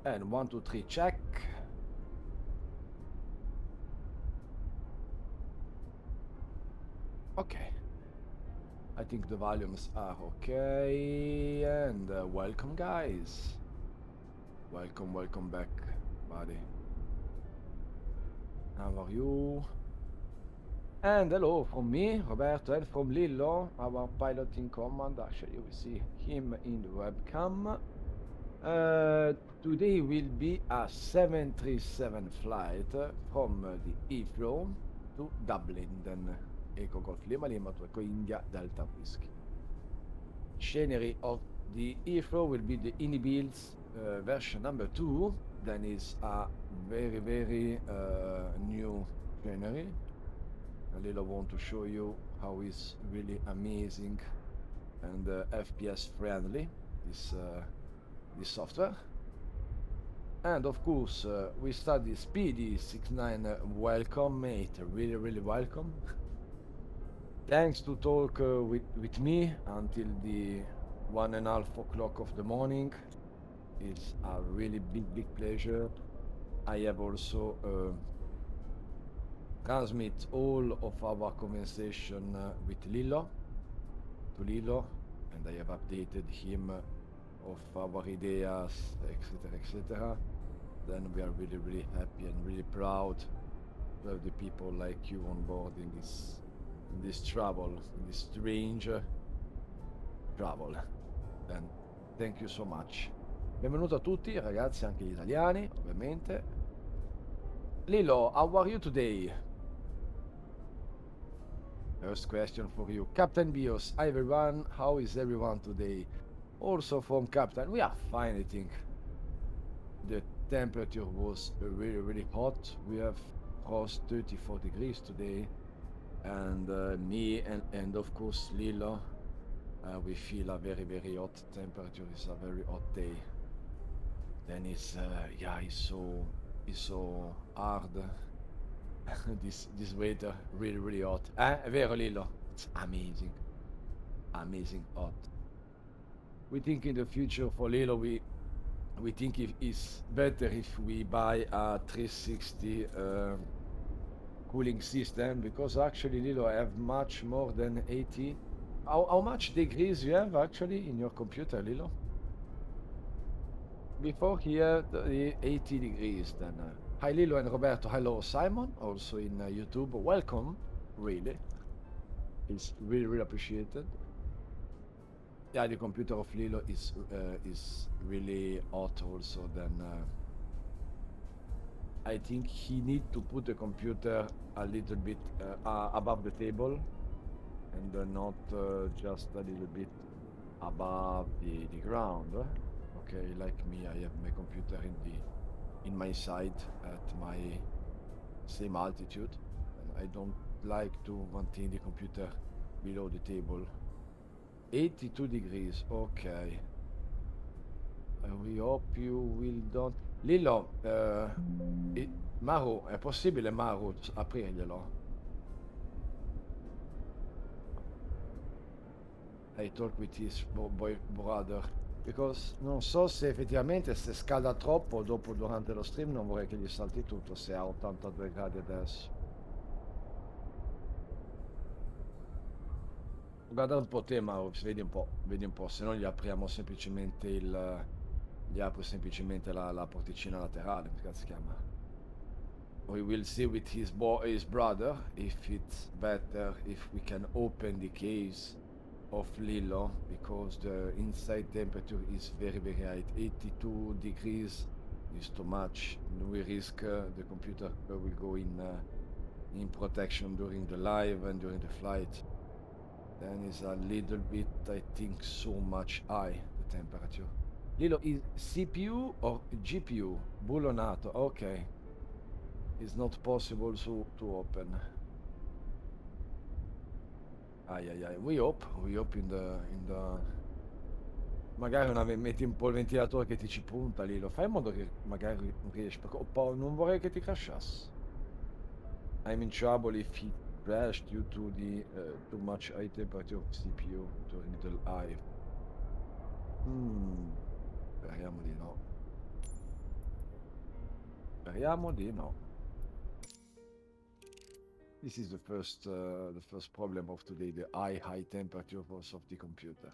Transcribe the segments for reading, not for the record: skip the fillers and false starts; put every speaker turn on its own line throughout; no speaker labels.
And 1, 2, 3, check. Okay. I think the volumes are okay. And welcome, guys. Welcome back, buddy. How are you? And hello from me, Roberto, and from Lillo, our pilot in command. Actually, we see him in the webcam. Today will be a 737 flight from the Heathrow to Dublin, then Echo Golf Lima Lima to Echo India Delta Whiskey. Scenery of the Heathrow will be the Inibil's version number 2. Then is a very new scenery. A little want to show you how it's really amazing and FPS friendly this software. And of course we study Speedy 69. Welcome, mate, really welcome. Thanks to talk with me until the 1:30 o'clock of the morning. It's a really big pleasure. I have also transmit all of our conversation with Lillo to Lillo, and I have updated him of our ideas, etc. Then we are really happy and really proud to have the people like you on board in this travel, in this strange travel. And thank you so much. Benvenuto a tutti, ragazzi, anche gli italiani, ovviamente. Lilo, how are you today? First question for you. Captain Bios, hi everyone, how is everyone today? Also from Captain, we are fine, I think. The temperature was really, really hot. We have crossed 34 degrees today. And me and of course Lilo, we feel a very, very hot temperature. It's a very hot day. Then yeah, it's so hard. This weather really, really hot. È vero Lilo? It's amazing. Amazing hot. We think in the future for Lilo, we think it's better if we buy a 360 cooling system, because actually Lilo I have much more than 80. How much degrees you have actually in your computer, Lilo? Before he had the 80 degrees then. Hi Lilo and Roberto, hello Simon, also in YouTube. Welcome, really. It's really, really appreciated. Yeah, the computer of Lilo is really hot also. Then I think he need to put the computer a little bit above the table, and not just a little bit above the ground. Okay, like me, I have my computer in my side at my same altitude, and I don't like to maintain the computer below the table. 82 degrees, ok. We hope you will don't... Lillo, Maru, è possibile Maru aprirglielo? I talk with his boy brother, because non so se effettivamente se scalda troppo dopo durante lo stream, non vorrei che gli salti tutto se ha 82 gradi adesso. Guarda un po' te Maru, vedi un po', se no gli apriamo semplicemente gli apro semplicemente la porticina laterale, come si chiama? We will see with his brother if it's better if we can open the case of Lilo, because the inside temperature is very, very high. 82 degrees is too much. We risk the computer will go in protection during the live and during the flight. Then it's a little bit, I think, so much high, the temperature. Lilo, is CPU or GPU? Bullonato, okay. It's not possible to open. We hope in the... Magari metti un po' il ventilatore che ti ci punta lì, lo fai in modo che magari riesci, perché non vorrei che ti crashasse. I'm in trouble if he crashed due to the too much high temperature of CPU during the live. Speriamo di no. Speriamo di no. This is the first problem of today, the high temperature of the computer.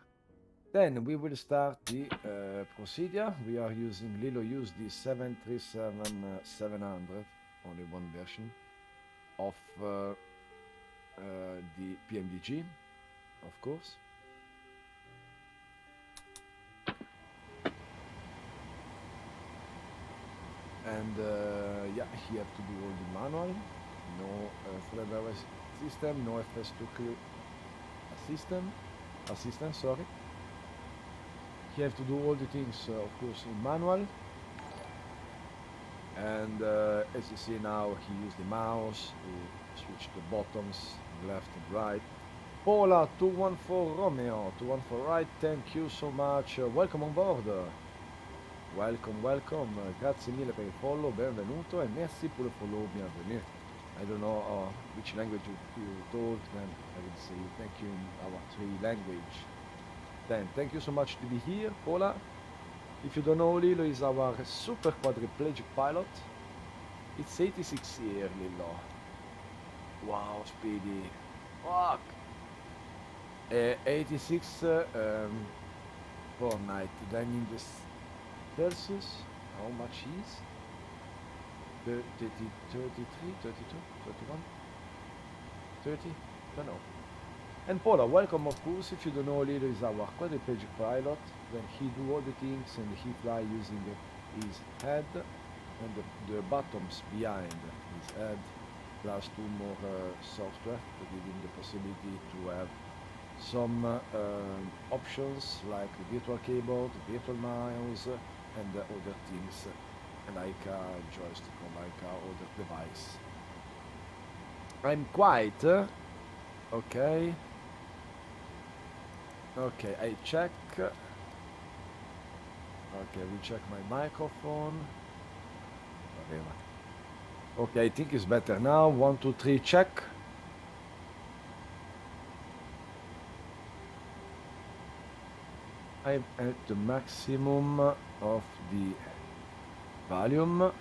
Then we will start the procedure. We are using Lilo use the 737-700, only one version of the PMDG, of course. And yeah, he have to do all the manual. No Flylillo system, no FS2 assistant, sorry. You have to do all the things, of course, in manual. And as you see now, he used the mouse to switch the buttons left and right. Paula 214 Romeo 214 right, thank you so much. Welcome on board. Welcome. Grazie mille per il follow, benvenuto, e merci pour le follow, bienvenue. I don't know which language you talk, then I will say thank you in our 3 language. Then, thank you so much to be here, Paula. If you don't know, Lilo is our super quadriplegic pilot. It's 86 years, Lilo. Wow, Speedy. Fuck! 86 per night. Then in the Celsius, how much is? 30, 33, 32, 31, 30? I don't know. And Paula, welcome of course. If you don't know, Lilo is our quadriplegic pilot. When he do all the things and he fly using his head and the buttons behind his head, plus two more software to give him the possibility to have some options like the virtual keyboard, virtual mouse, and other things like a joystick or like other device. I'm quite okay. Okay, I check. Okay, we check my microphone. Whatever. Okay, I think it's better now. 1, 2, 3, check. I'm at the maximum of the volume.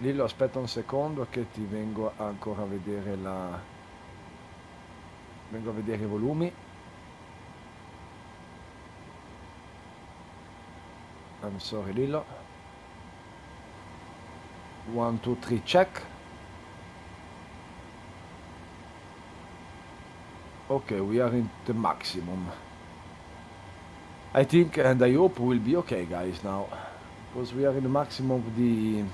Lillo, aspetta un secondo che ti vengo ancora a vedere vengo a vedere i volumi. I'm sorry, Lillo. 1, 2, 3, check. Okay, we are in the maximum. I think and I hope we'll be okay, guys, now. Because we are in the maximum of the...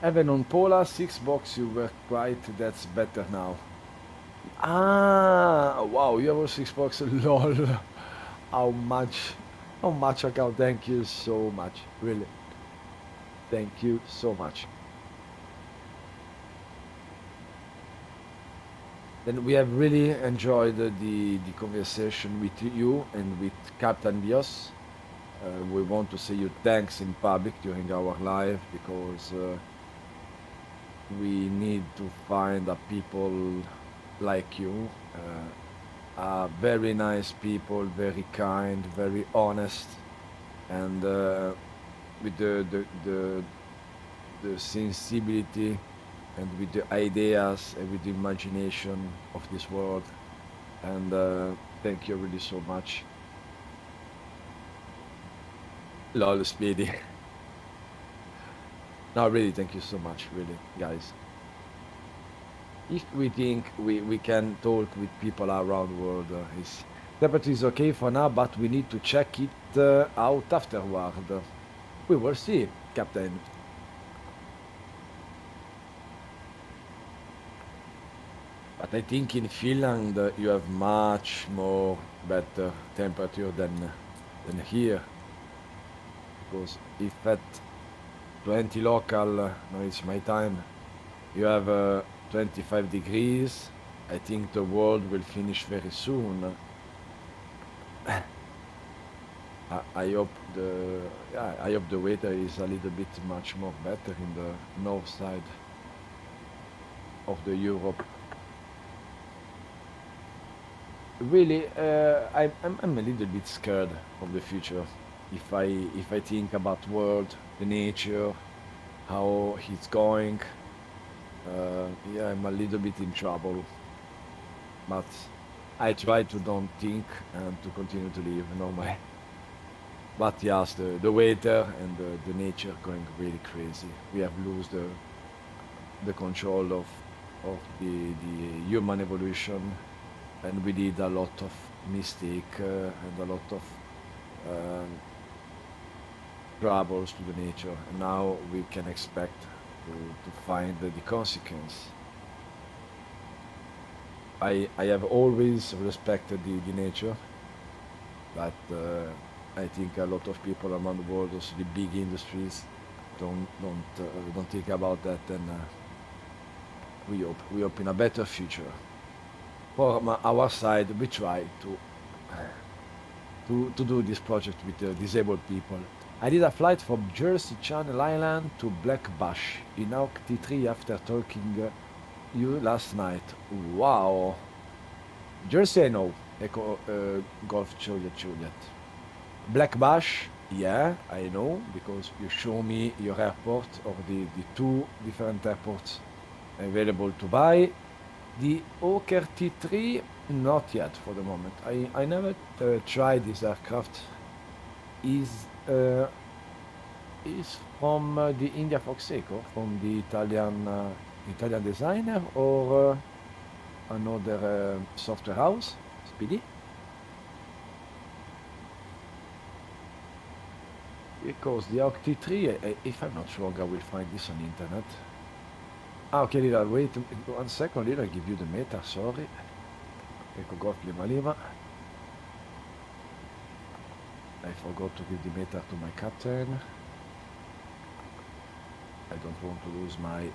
Even on Pola, 6 box you were right, that's better now. Ah, wow, you have a 6 box, lol. How much account, thank you so much, really. Thank you so much. Then we have really enjoyed the conversation with you and with Captain Bios. We want to say you thanks in public during our live because we need to find a people like you, very nice people, very kind, very honest, and with the sensibility and with the ideas and with the imagination of this world. And thank you really so much. Lol, Speedy. No, really, thank you so much, really, guys. If we think we can talk with people around the world, temperature is okay for now, but we need to check it out afterward. We will see, Captain. But I think in Finland you have much more better temperature than here. Because if at 20 local, no, it's my time, you have 25 degrees, I think the world will finish very soon. I hope the weather is a little bit much more better in the north side of the Europe. Really, I'm a little bit scared of the future. If I think about world, the nature, how it's going, yeah, I'm a little bit in trouble. But I try to don't think and to continue to live normal. But yes, the weather and the nature going really crazy. We have lost the control of the human evolution, and we did a lot of mistake and a lot of troubles to the nature. And now we can expect to find the consequence. I have always respected the nature, but I think a lot of people around the world, also the big industries, don't think about that, and we hope in a better future. For our side, we try to do this project with the disabled people. I did a flight from Jersey Channel Island to Black Bush in Hawk T3 after talking you last night. Wow. Jersey I know. Echo Golf Juliet. Black Bush, yeah, I know, because you show me your airport or the 2 different airports available to buy. The Hawker T3, not yet for the moment. I never tried this aircraft. Is is from the India Fox Seco, from the Italian designer, or another software house, Speedy? Because the Arc T3, if I'm not wrong, I will find this on internet. Ah, okay, Lila, wait 1 second, Lila, I give you the meta, sorry. Ecco, Golf Lima Lima. I forgot to give the meta to my captain. I don't want to lose my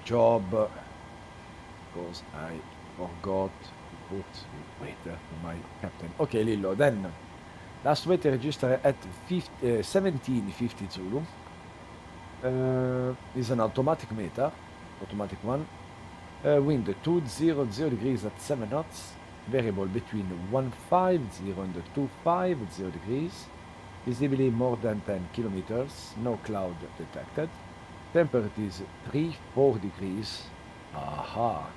job, because I forgot to put the waiter to my captain. Okay, Lillo, then last waiter register at 1750 Zulu. Is an automatic meter, automatic one. Wind 200 degrees at 7 knots. Variable between 150 and 250 degrees. Visibility more than 10 kilometers. No cloud detected. Temperature is 3-4 degrees. Aha.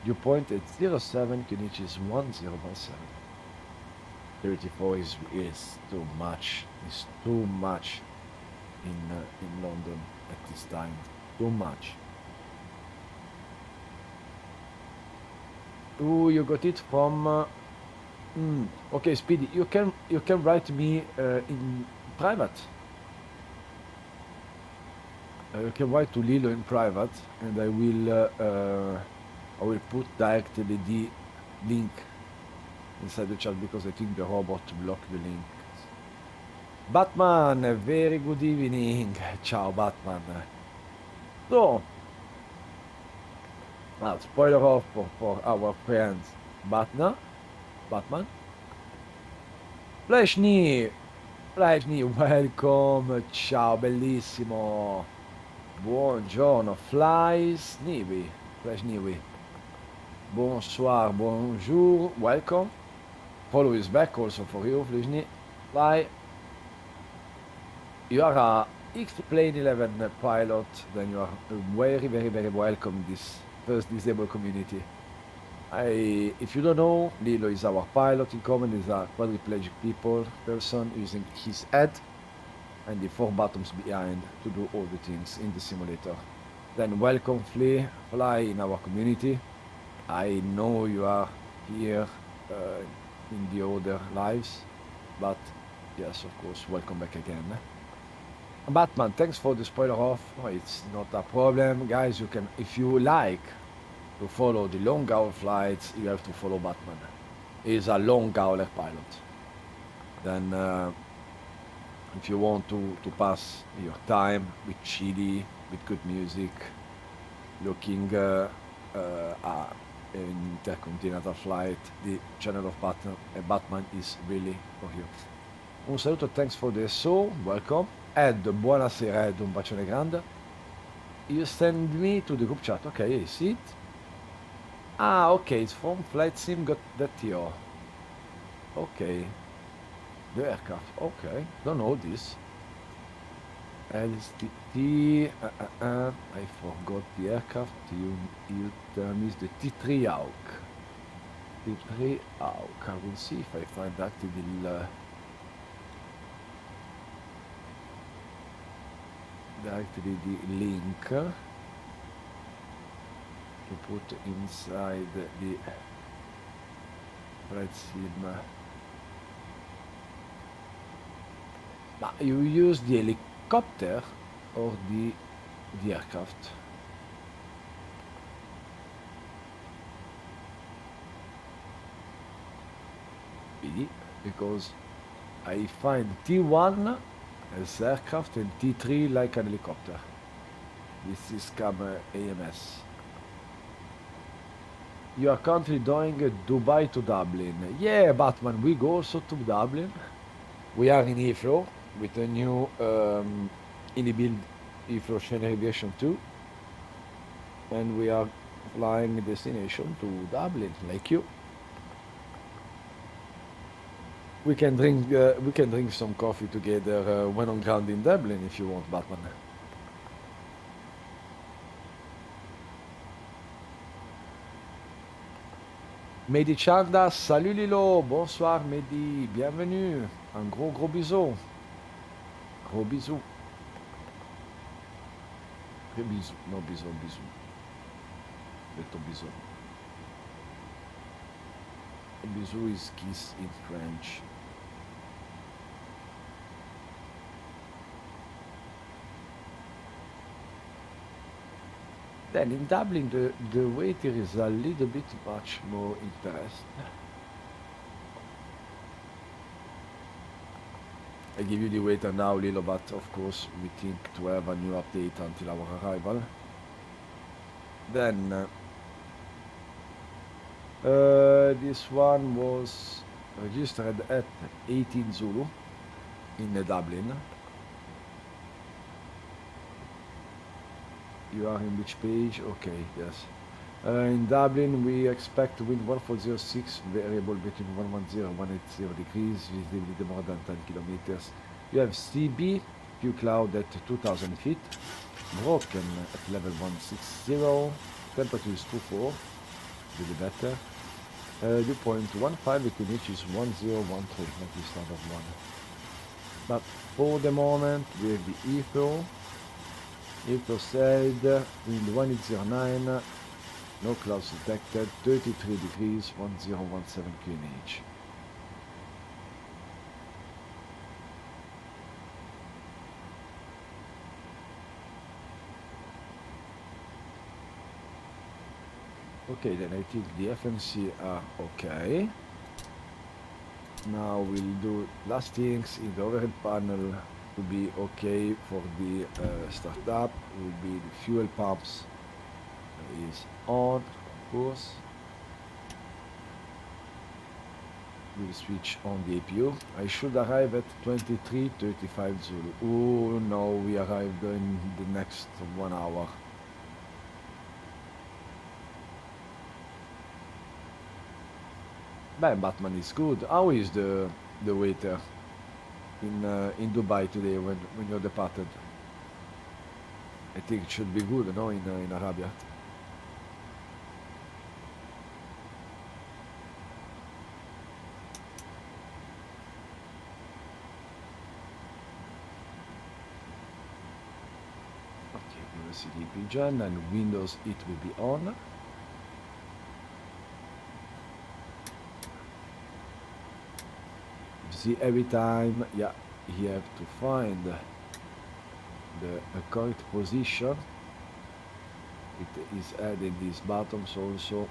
Dew point at 07, QNH is 1017. 34 is too much. It's too much in London at this time. Too much. Oh, you got it from. Okay, Speedy. You can write me in private. You can write to Lilo in private, and I will put directly the link inside the chat, because I think the robot blocked the link. Batman, a very good evening. Ciao, Batman. So, spoiler off for our friends. Batman. Flashny, welcome. Ciao, bellissimo. Buongiorno, Flash Niwi. Bonsoir, bonjour, welcome. Follow is back also for you, Flashny. Fly. You are a X-Plane 11 pilot, then you are very, very, very welcome in this first disabled community. If you don't know, Lilo is our pilot in common, is a quadriplegic person using his head and the 4 buttons behind to do all the things in the simulator. Then welcome Fly in our community. I know you are here in the other lives, but yes, of course, welcome back again. Batman, thanks for the spoiler off. It's not a problem, guys. You can, if you like to follow the long hour flights, you have to follow Batman. He's a long hour pilot. Then if you want to pass your time with chili, with good music, looking at an intercontinental flight, the channel of Batman is really for you. Un saluto, thanks for the show, welcome. Ed, buonasera Ed, un bacione grande. You send me to the group chat, okay, I see it. Ah, okay, it's from flightsim.io. Okay. The aircraft, okay, don't know this. LSZA, I forgot the aircraft, you tell me the T3 Hawk. T3 Hawk, I will see if I find actually the link to put inside the FlightSim. But you use the helicopter or the aircraft? Because I find T1 as aircraft and T3 like an helicopter. This is AMS. You are currently doing Dubai to Dublin. Yeah, Batman, we go also to Dublin. We are in Heathrow with a new in-build Heathrow Schenker Aviation 2. And we are flying destination to Dublin, like you. We can drink some coffee together when on ground in Dublin if you want, Batman. Mehdi Chanda, salut Lilo, bonsoir Mehdi, bienvenue, un gros bisou. Gros bisous. Bisou, non bisou, bisou. Detto bisou. Bisou is kiss in French. Then in Dublin, the waiter is a little bit much more interesting. I give you the waiter now, Lilo, but of course we think to have a new update until our arrival. Then this one was registered at 18 Zulu in Dublin. You are in which page? Okay, yes. In Dublin, we expect wind 1406, variable between 110 and 180 degrees, visibility more than 10 kilometers. You have CB, few cloud at 2000 feet, broken at level 160, temperature is 24, really better. Dew point 15 between each is 1013, not the standard one. But for the moment, we have the EFO. EFO said wind 1809, no clouds detected, 33 degrees, 1017 km/h. Okay, then I think the FMC are okay. Now we'll do last things in the overhead panel to be okay for the startup. Will be the fuel pumps is on, of course. We'll switch on the APU. I should arrive at 23:35 Zulu. Oh no, we arrived in the next 1 hour. Batman is good. How is the waiter in Dubai today when you're departed? I think it should be good, no, in Arabia. Okay, we will see the pigeon and Windows. It will be on. See, every time, yeah, you have to find the correct position. It is adding these buttons also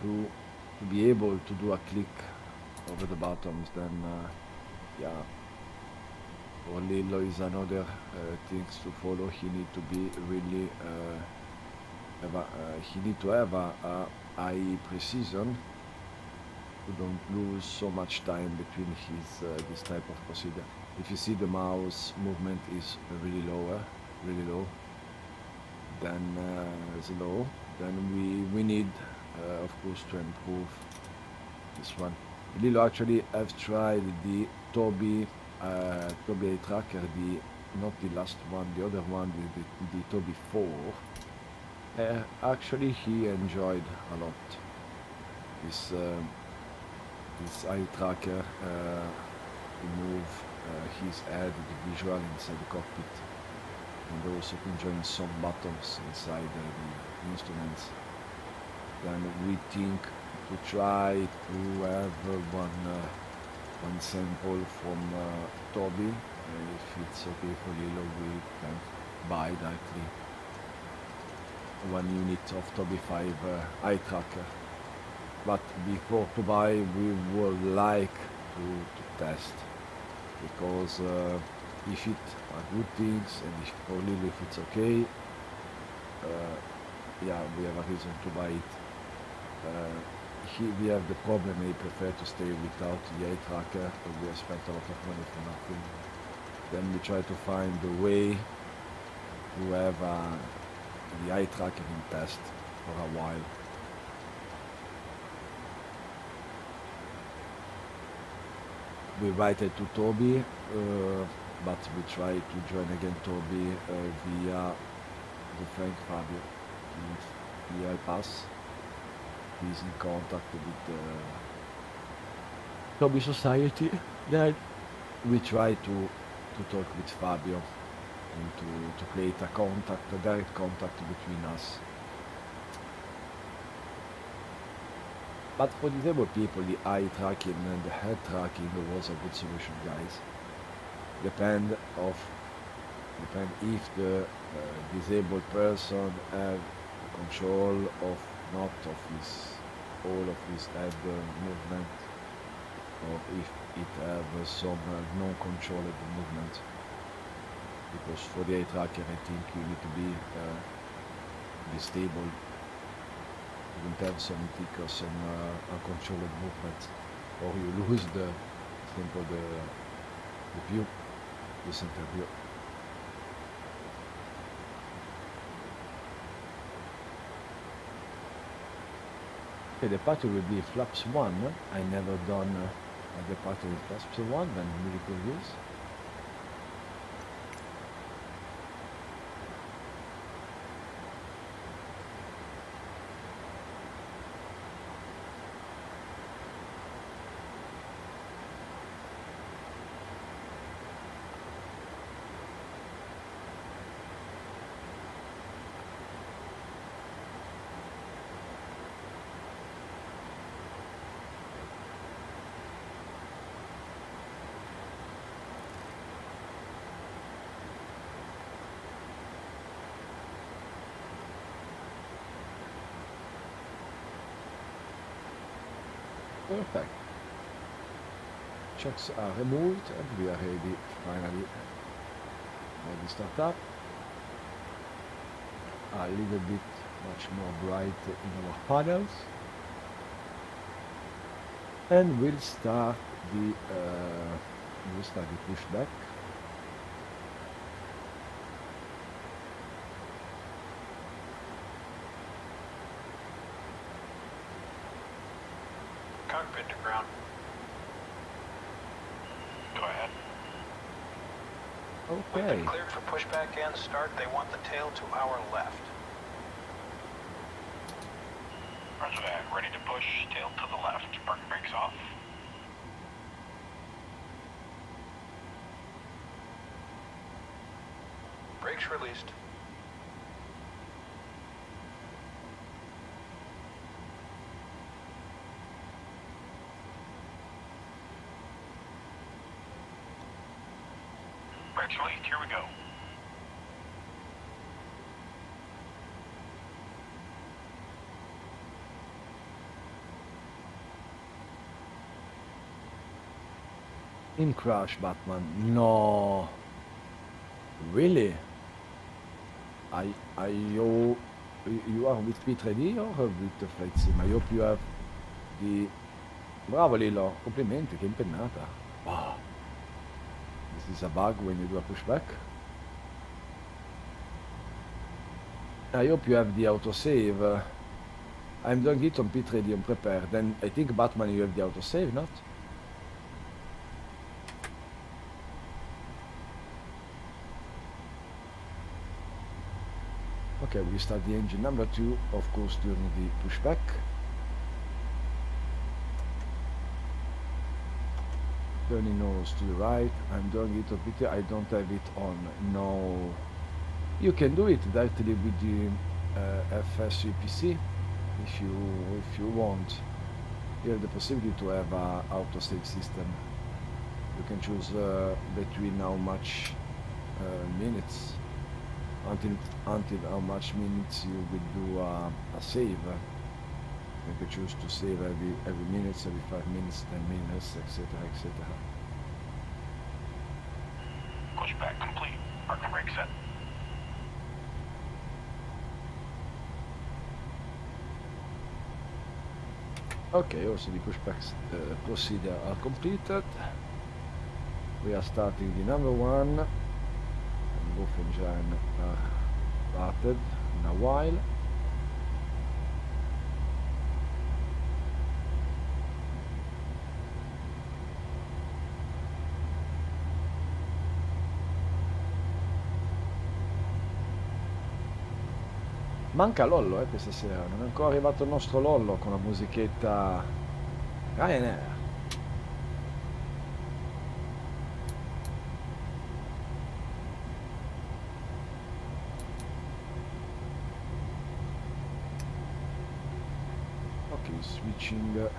to be able to do a click over the buttons. Then, yeah, Flylillo is another things to follow. He need to be really he need to have a high precision. Don't lose so much time between his this type of procedure. If you see the mouse movement is really low, then slow, then we need of course to improve this one. Lilo actually have tried the Toby eye tracker, not the last one, the other one, the Toby 4. Actually he enjoyed a lot this eye tracker, move his head, the visual inside the cockpit, and also conjoin some buttons inside the instruments. Then we think to try to have one sample from Toby. If it's okay for Lilo, we can buy directly 1 unit of Toby 5 eye tracker. But before to buy, we would like to test, because if it are good things and if for Lilo if it's okay, yeah, we have a reason to buy it. We have the problem, we prefer to stay without the eye tracker, but we have spent a lot of money for nothing. Then we try to find a way to have the eye tracker in test for a while. We invited to Toby, but we try to join again Toby via the friend Fabio. He help us. He's in contact with the Toby Society. Then we try to talk with Fabio and to create a direct contact between us. But for disabled people, the eye tracking and the head tracking was a good solution, guys. Depend if the disabled person have control of not of all of his head movement, or if it have some non-controlled movement. Because for the eye tracker, I think you need to be stable. You don't have some tick or some uncontrolled movement, or you lose the view, the center view. Okay, the pattern will be flaps 1. I never done the pattern with flaps 1, then really good use. Perfect. Chocks are removed and we are ready, finally. Ready to start up. A little bit much more bright in our panels. And we'll start the pushback.
Cockpit to ground. Go ahead.
Okay.
We've been cleared for pushback and start. They want the tail to our left. Roger that. Ready to push. Tail to the left. Park brakes off. Brakes released. Brakes released. Here we go.
In crash, Batman. No. Really? You are with Pit ready or with the flight sim? I hope you have the... Bravo Lilo, complimenti, che impennata. Wow. This is a bug when you do a pushback. I hope you have the autosave. I'm doing it on Pit ready and prepare. Then I think Batman you have the autosave, not? Okay, we start the engine number 2, of course, during the pushback. Turning nose to the right. I'm doing it a bit. I don't have it on. No. You can do it directly with the FS UPC if you want. You have the possibility to have a autosave system. You can choose between how much minutes. Until how much minutes you will do a save. You can choose to save every minute, every 5 minutes, 10 minutes, etc., etc.
Pushback complete. Parking brake set.
Okay, also the pushback procedure are completed. We are starting the number 1. Both engines are started in a while. Manca Lollo questa sera, non è ancora arrivato il nostro Lollo con la musichetta Ryanair. reaching the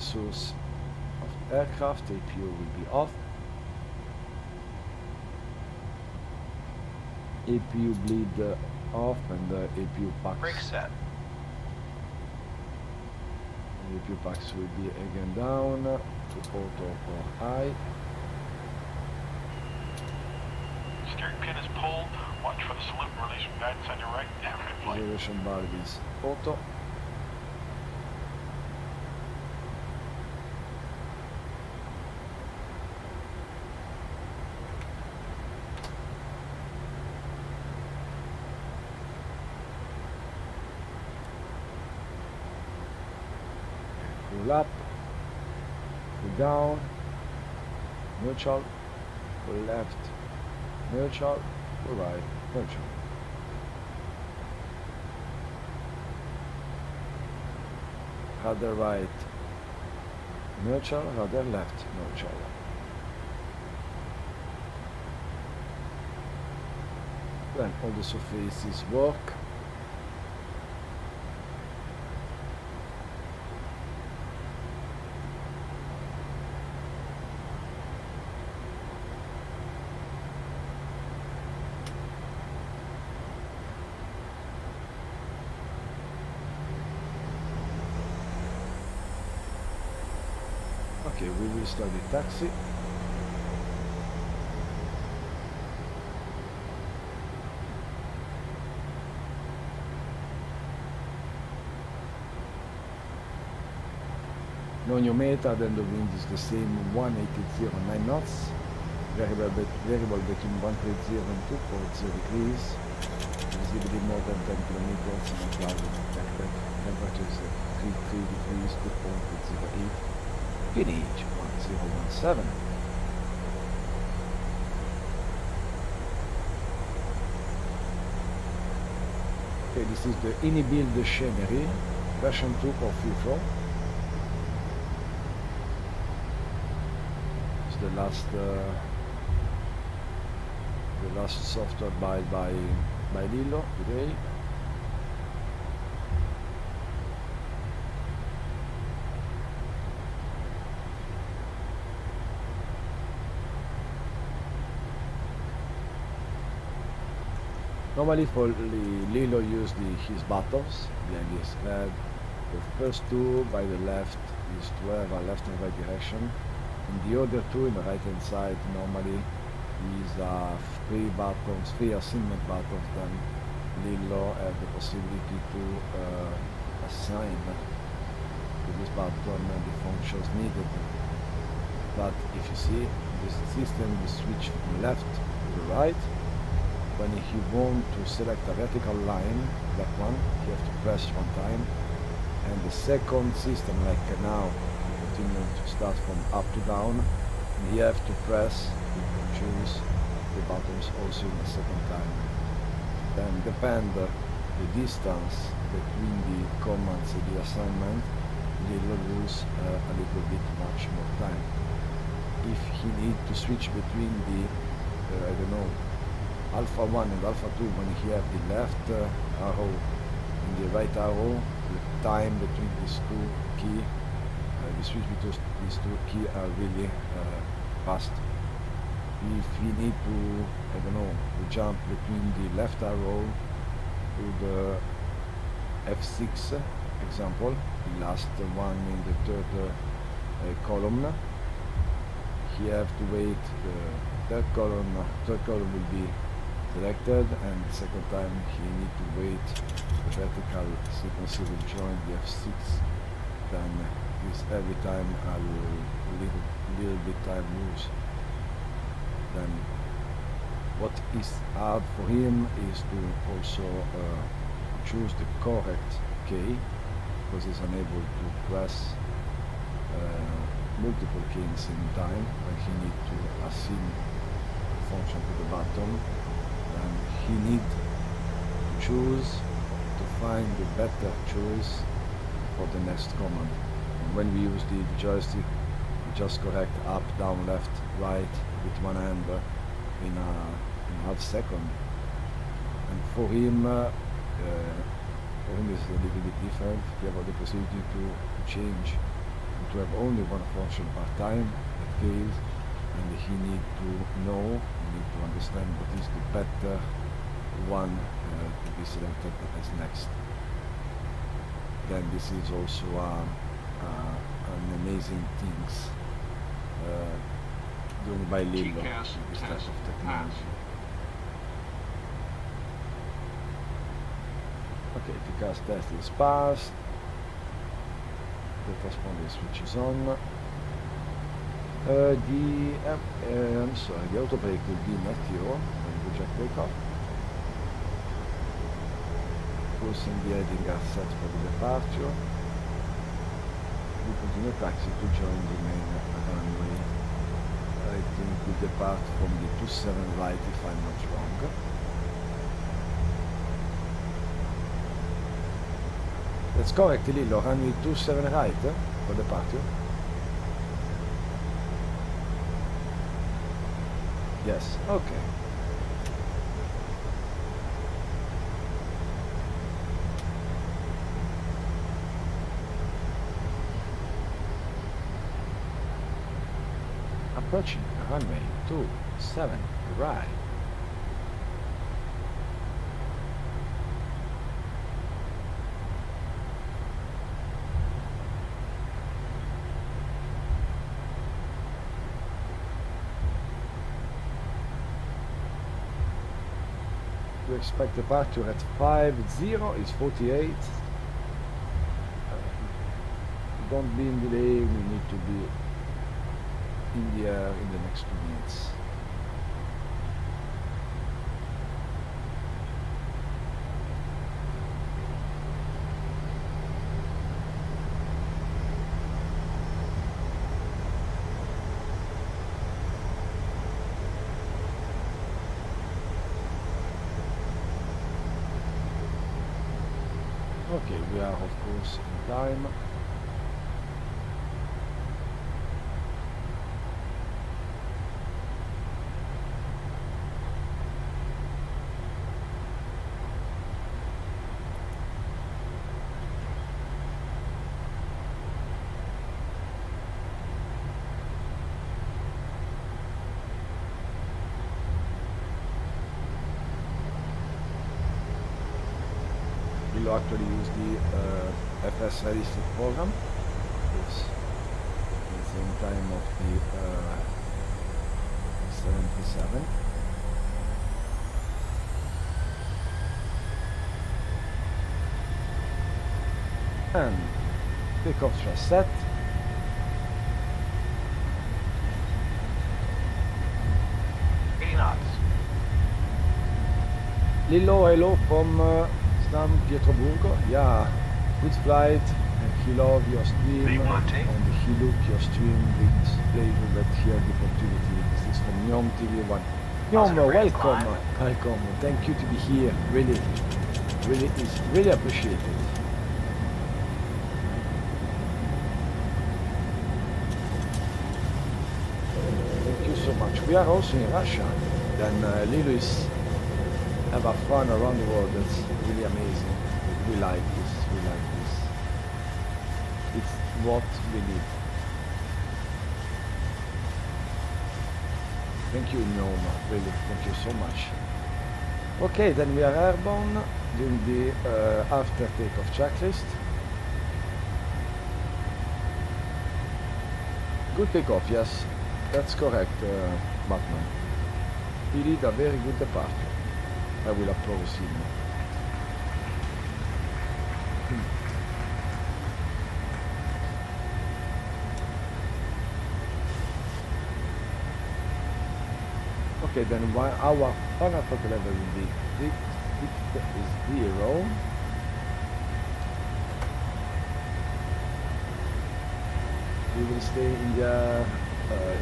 source of the aircraft. APU will be off. APU bleed off and APU packs.
Brake set.
APU packs will be again down to auto or high.
Steering pin is pulled. Watch for the salute and release from guidance on your right. Have a good flight.
Acceleration valve is auto. Pull up, pull down, neutral, pull left, neutral, pull right, neutral. Rudder right, neutral, rudder left, neutral. Then all the surfaces work. Okay, we will start the taxi. Noniometer, then the wind is the same 180.9 knots. Variable between 130 and 240 degrees. Visibility more than 10 kilometers in a clouded backpack. Temperature is 33 degrees, 2.08. Finish 1017. Okay, this is the Inibuild Scenery version 2 of FIFO. It's the last software by Flylillo today. Normally for Flylillo use his buttons behind his head. The first two by the left is to have a left and right direction, and the other two in the right hand side normally is three assignment buttons. Then Flylillo have the possibility to assign to this button the functions needed. But if you see this system, we switch from left to the right. When you want to select a vertical line, that one, you have to press one time. And the second system, like now, you continue to start from up to down, and you have to press, you can choose the buttons also in the second time. Then depend the distance between the commands and the assignment, they will lose a little bit much more time. If he need to switch between the, I don't know, Alpha 1 and Alpha 2, when he have the left arrow and the right arrow, the time between these two key, the switch between these two key are really fast. If we need to, I don't know, to jump between the left arrow to the F6 example, the last one in the third column, he have to wait. The third column will be selected, and the second time he need to wait the vertical sequence will join the F6. Then this every time a little bit time lose. Then what is hard for him is to also choose the correct key, because he's unable to press multiple keys at the same time when he need to assign the function to the button. And he need to choose to find the better choice for the next command. And when we use the joystick, we just correct up, down, left, right with one hand in a half second. And for him, For him, it's a little bit different. You have the possibility to change and to have only one function per time, that case, and he need to know, he need to understand what is the better one to be selected as next. Then this is also an amazing things done by Lillo, this type of technology. Okay, the gas test is passed. The transponder switch is on. I'm sorry, the auto brake will be active when we check takeoff. Pulsing the heading are set for the departure. We continue taxi to join the main runway. I think we depart from the 27 right if I'm not wrong. That's correct, Lillo, runway 27 right for departure. Yes, okay. Approaching runway 27 right. We expect departure at 50 is 48. Don't be in delay, we need to be in the air in the next 2 minutes. Okay, we are of course in time. We'll actually use the FS realistic program. It's at the same time of the 77. And takeoff thrust set. Lillo, hello from San Pietroburgo. Yeah, good flight. He love your stream and he look your stream with pleasure that he had the opportunity. This is from Nyom TV1. Nyom, welcome. Thank you to be here. Really is really appreciated. Thank you so much. We are also in Russia. Then Lillo is have a fun around the world. That's really amazing. We like this. It's what we need. Thank you, Noma. Really, thank you so much. Okay, then we are airborne doing the after takeoff checklist. Good takeoff, yes, that's correct, Batman. He did a very good departure. I will approve him. Okay, then our final level will be 0. We will stay in the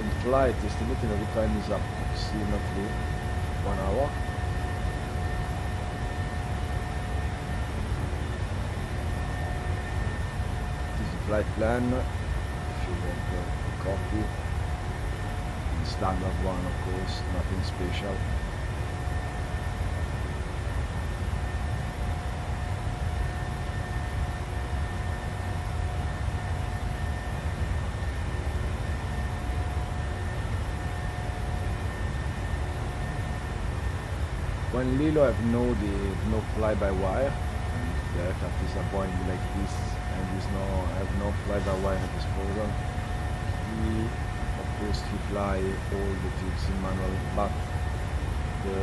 in flight. Estimating the time is approximately 1 hour. Flight plan, if you want a copy, the standard one of course, nothing special. when Lilo have no fly-by-wire, and the aircraft is a Boeing like this and have no fly-by-wire at disposal, of course he fly all the things in manual, but the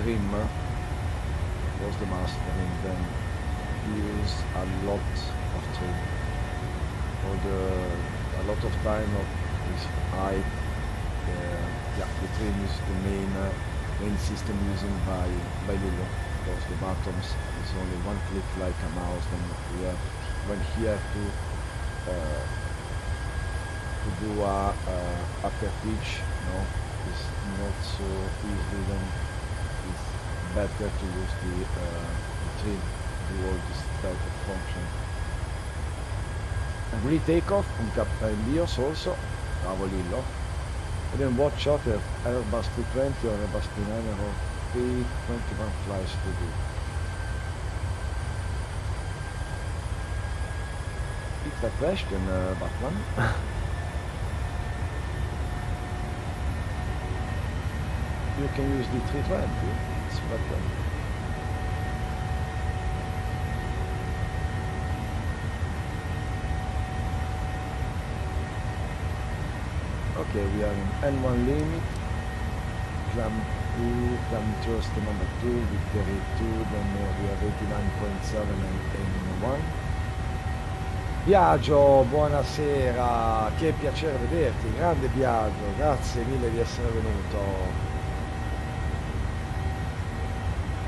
trim was the master, and then he used a lot of trim. A lot of time of his height, the trim is the main system using by Lilo, because the buttons is only one click like a mouse, and when he have to do a upper pitch, it's not so easy, then it's better to use the trim to do all this type of function. And re-takeoff on Captain also, Lilo. And then watch out if Airbus 320 or Airbus 390 or 321 flies to do. It's a question, Batman. You can use the 320, it's better. Okay, we are in N1 limit, climb 2, climb thrust number 2, victory 2, then we have 89.7 and N1. Biagio, buonasera, che piacere vederti, grande Biagio, grazie mille di essere venuto.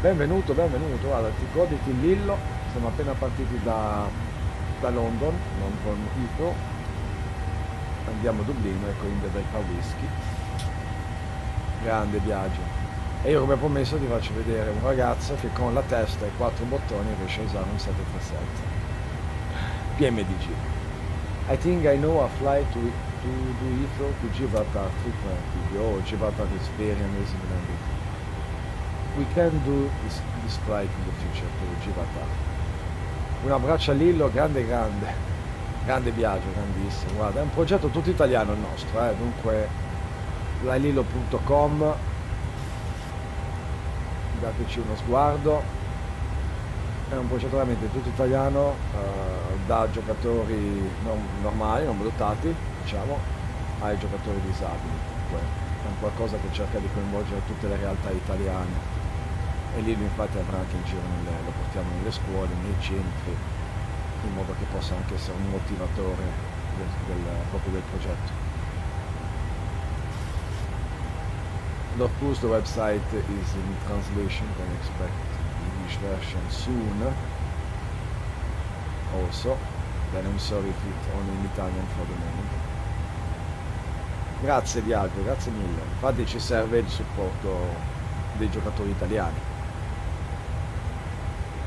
Benvenuto, guarda, ti goditi il Lillo, siamo appena partiti da London Heathrow, andiamo a Dublino, ecco in del whisky, grande Biagio. E io come promesso ti faccio vedere un ragazzo che con la testa e 4 bottoni riesce a usare un 737 PMDG. I think I know a flight to do Heathrow to Gibraltar 320. Oh, Gibraltar is very amazing landing. We can do this flight in the future to Gibraltar. Un abbraccio a Lillo, grande Biagio, grandissimo. Guarda, è un progetto tutto italiano il nostro, dunque flylillo.com, dateci uno sguardo. È un progetto veramente tutto italiano, da giocatori normali, non dotati, diciamo, ai giocatori disabili. Dunque, è un qualcosa che cerca di coinvolgere tutte le realtà italiane. E Lillo infatti avrà anche in giro, lo portiamo nelle scuole, nei centri, in modo che possa anche essere un motivatore proprio del progetto. And of course the website is in translation, can expect English version soon also, then I'm sorry if it's only in Italian for the moment. Grazie Biagio, grazie mille, infatti ci serve il supporto dei giocatori italiani.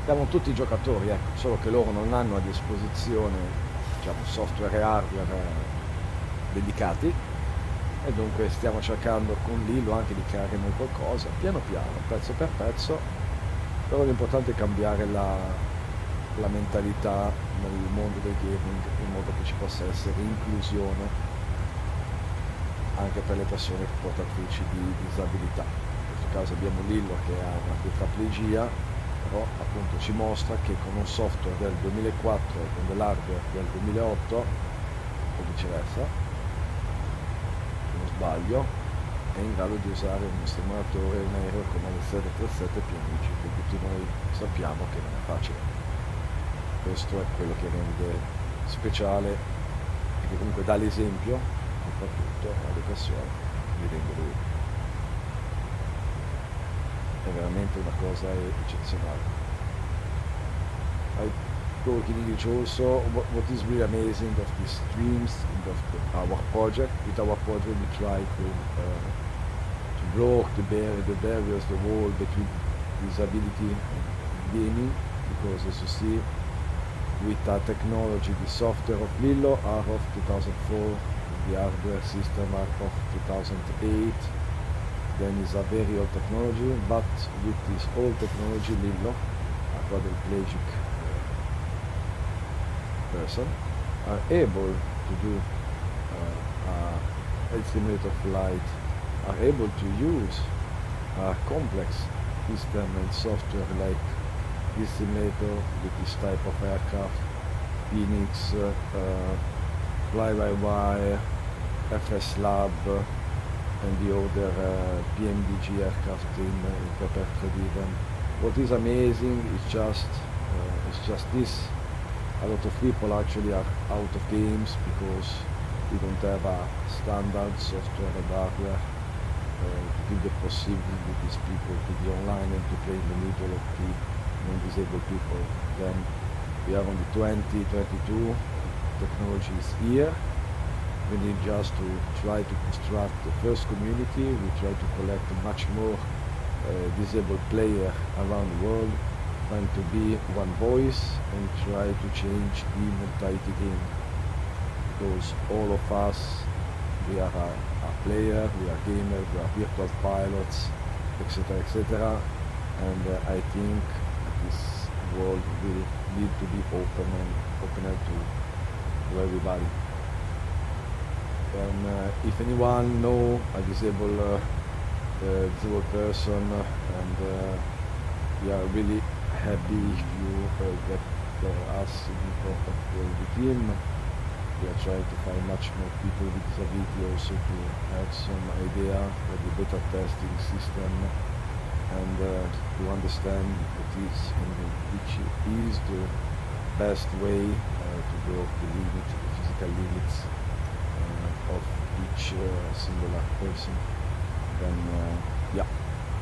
Siamo tutti giocatori, ecco, solo che loro non hanno a disposizione, diciamo, software e hardware dedicati, e dunque stiamo cercando con Lillo anche di creare noi qualcosa, piano piano, pezzo per pezzo, però l'importante è cambiare la mentalità nel mondo del gaming, in modo che ci possa essere inclusione anche per le persone portatrici di disabilità. In questo caso abbiamo Lillo che ha una tetraplegia, però appunto ci mostra che con un software del 2004 e con dell'hardware del 2008 o viceversa, se non sbaglio, è in grado di usare un simulatore, un aereo come il 737 PMDG, che tutti noi sappiamo che non è facile. Questo è quello che rende speciale e che comunque dà l'esempio soprattutto alle persone vedendo lui. È veramente una cosa eccezionale. I talk in English also. What is really amazing of these streams and of our project. With our project we try to block the barriers, the wall between disability and gaming, because as you see, with the technology, the software of Lillo are of 2004, the hardware system are of 2008. Then is a very old technology, but with this old technology, Lillo, a quadriplegic person, are able to do a simulator flight, are able to use a complex system and software like this simulator with this type of aircraft, Phoenix, Fly-by-wire, FS Lab, and the other PMDG aircraft in pay-per-trade. What is amazing is just this. A lot of people actually are out of games because we don't have a standard software and hardware to give the possibility to these people to be online and to play in the middle of the non-disabled people. Then we are on the 2022, technology is here. We need just to try to construct the first community. We try to collect much more disabled player around the world, trying to be one voice and try to change the mentality game. Because all of us, we are a player, we are gamers, we are virtual pilots, etc., etc. And I think this world will need to be open to everybody. And if anyone know a disabled person, and we are really happy if you get us in contact with him. We are trying to find much more people with disability also to have some idea of the beta testing system and to understand what is and which is the best way to work the limit, the physical limits of each singular person. Then yeah,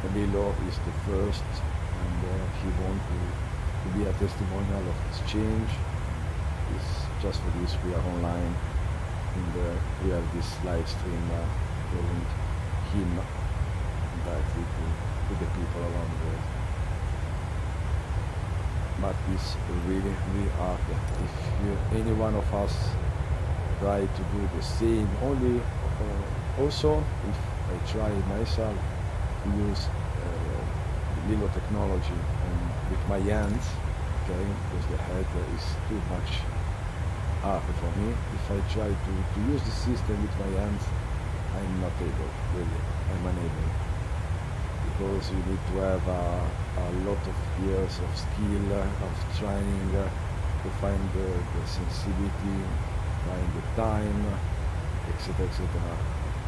Flylillo is the first, and he wants to be a testimonial of this change. Just for this we are online, and we have this live stream showing him directly to the people around the world. But it's really hard. If any one of us try to do the same, only also if I try myself to use Flylillo technology and with my hands, okay, because the head is too much hard for me. If I try to use the system with my hands, I'm not able, really, I'm unable. Because you need to have a lot of years of skill, of trying to find the sensitivity, find the time, etc., etc.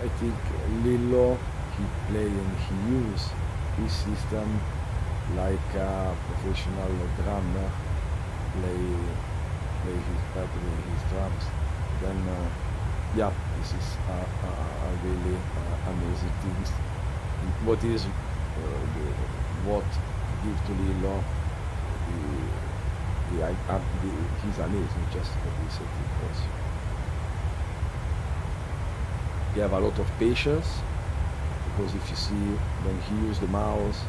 I think Flylillo, he play and he use this system like a professional drummer play his battery, his drums. Then yeah, this is a really amazing thing. What is what give to Flylillo he's amazing, just what he said, because he have a lot of patience, because if you see when he use the mouse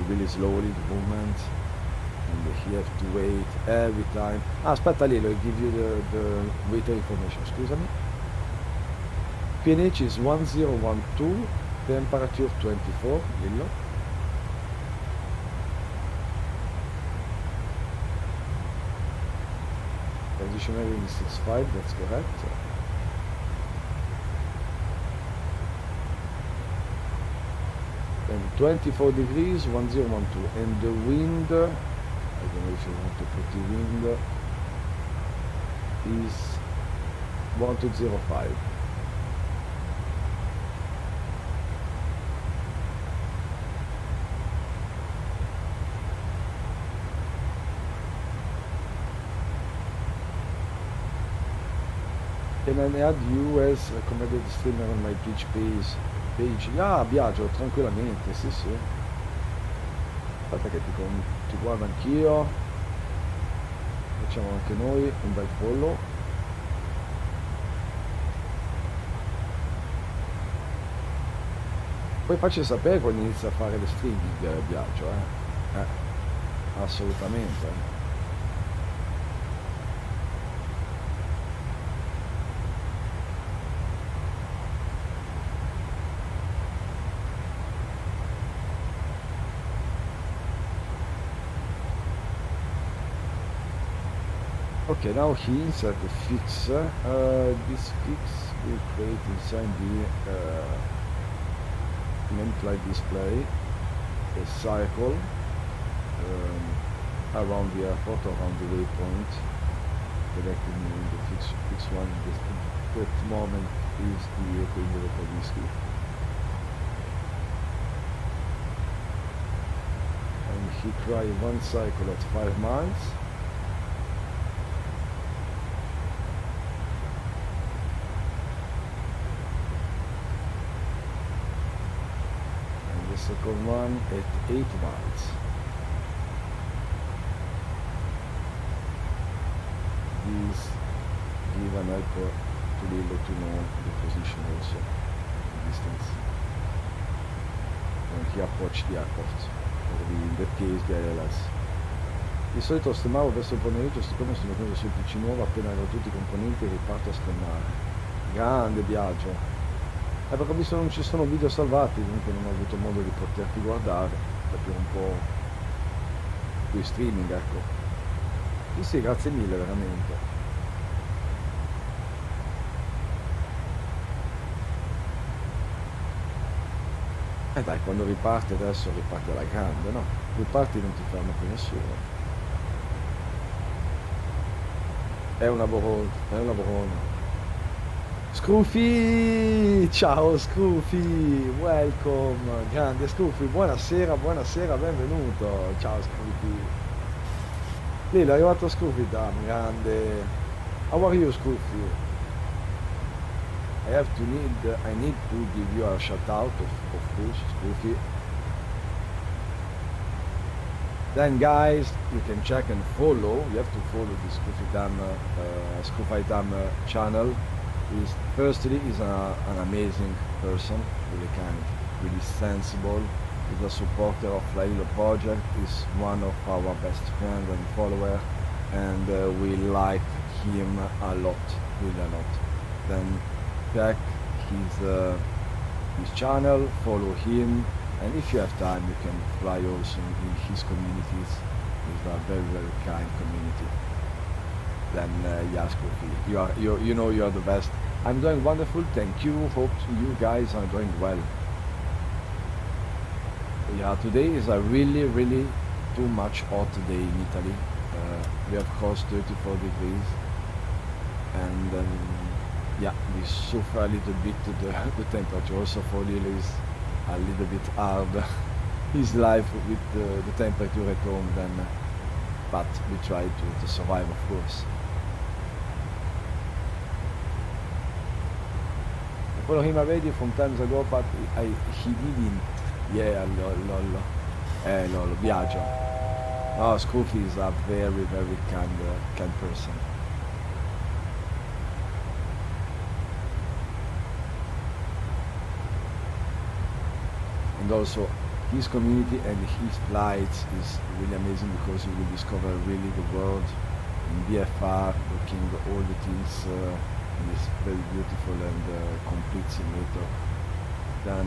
really slowly the movement, and he have to wait every time. Aspetta Lilo, I give you the waiter information, scusami. pH is 1012, temperature 24, Lillo. Transition area is 65, that's correct. And 24 degrees, 1012, and the wind, I don't know if you want to put the wind, is 1205. Can I add you as recommended streamer on my Twitch page? Ah, Biagio, tranquillamente, sì sì. Aspetta che ti guardo anch'io. Facciamo anche noi un bel follow. Poi facci sapere quando inizia a fare le streaming, Biagio, assolutamente. Okay, now he insert the fix. This fix will create inside the nameplate display. a cycle around the airport, around the waypoint, directing me in the fixed one. That moment is the Quadriplegic. And he tried one cycle at 5 miles. And the second one at 8 miles. These give an help to be able to know the position also, the distance. When he approached the airport, or in that case the LS. Di solito stemavo verso il pomeriggio, siccome sono venuto sul Genova appena ero tutti i componenti riparto a stemmare. Grande viaggio. Perché ho visto non ci sono video salvati, comunque non ho avuto modo di poterti guardare, capire un po' qui streaming, ecco. Sì, grazie mille veramente. Dai, quando riparti adesso riparti alla grande, no? Riparti non ti ferma più nessuno. È un lavorone. Scruffy! Ciao Scruffy! Welcome! Grande Scruffy, buonasera, benvenuto! Ciao Scruffy! Lì è arrivato Scruffy, grande! How are you Scruffy? I need to give you a shout out, of course, Scruffy. Then guys, you can check and follow. You have to follow the Scruffy Dam channel. Firstly, he's an amazing person, really kind, really sensible. He's a supporter of Flylillo project. He's one of our best friends and followers, and we like him a lot, really a lot. Then check his channel, follow him, and if you have time, you can fly also in his communities. He's a very, very kind community. Then yes, Kofi, you know you are the best. I'm doing wonderful, thank you. Hope you guys are doing well. Yeah, today is a really, really too much hot day in Italy. We have crossed 34 degrees, and yeah, we suffer a little bit the temperature. Also for Lilo is a little bit hard his life with the temperature at home then, but we try to survive, of course. I follow him already from times ago, but he didn't. Yeah, lol, Biagio. Oh, Scruffy is a very, very kind person. And also his community and his flights is really amazing because you will discover really the world in BFR, looking all the things in this very beautiful and complete simulator. Then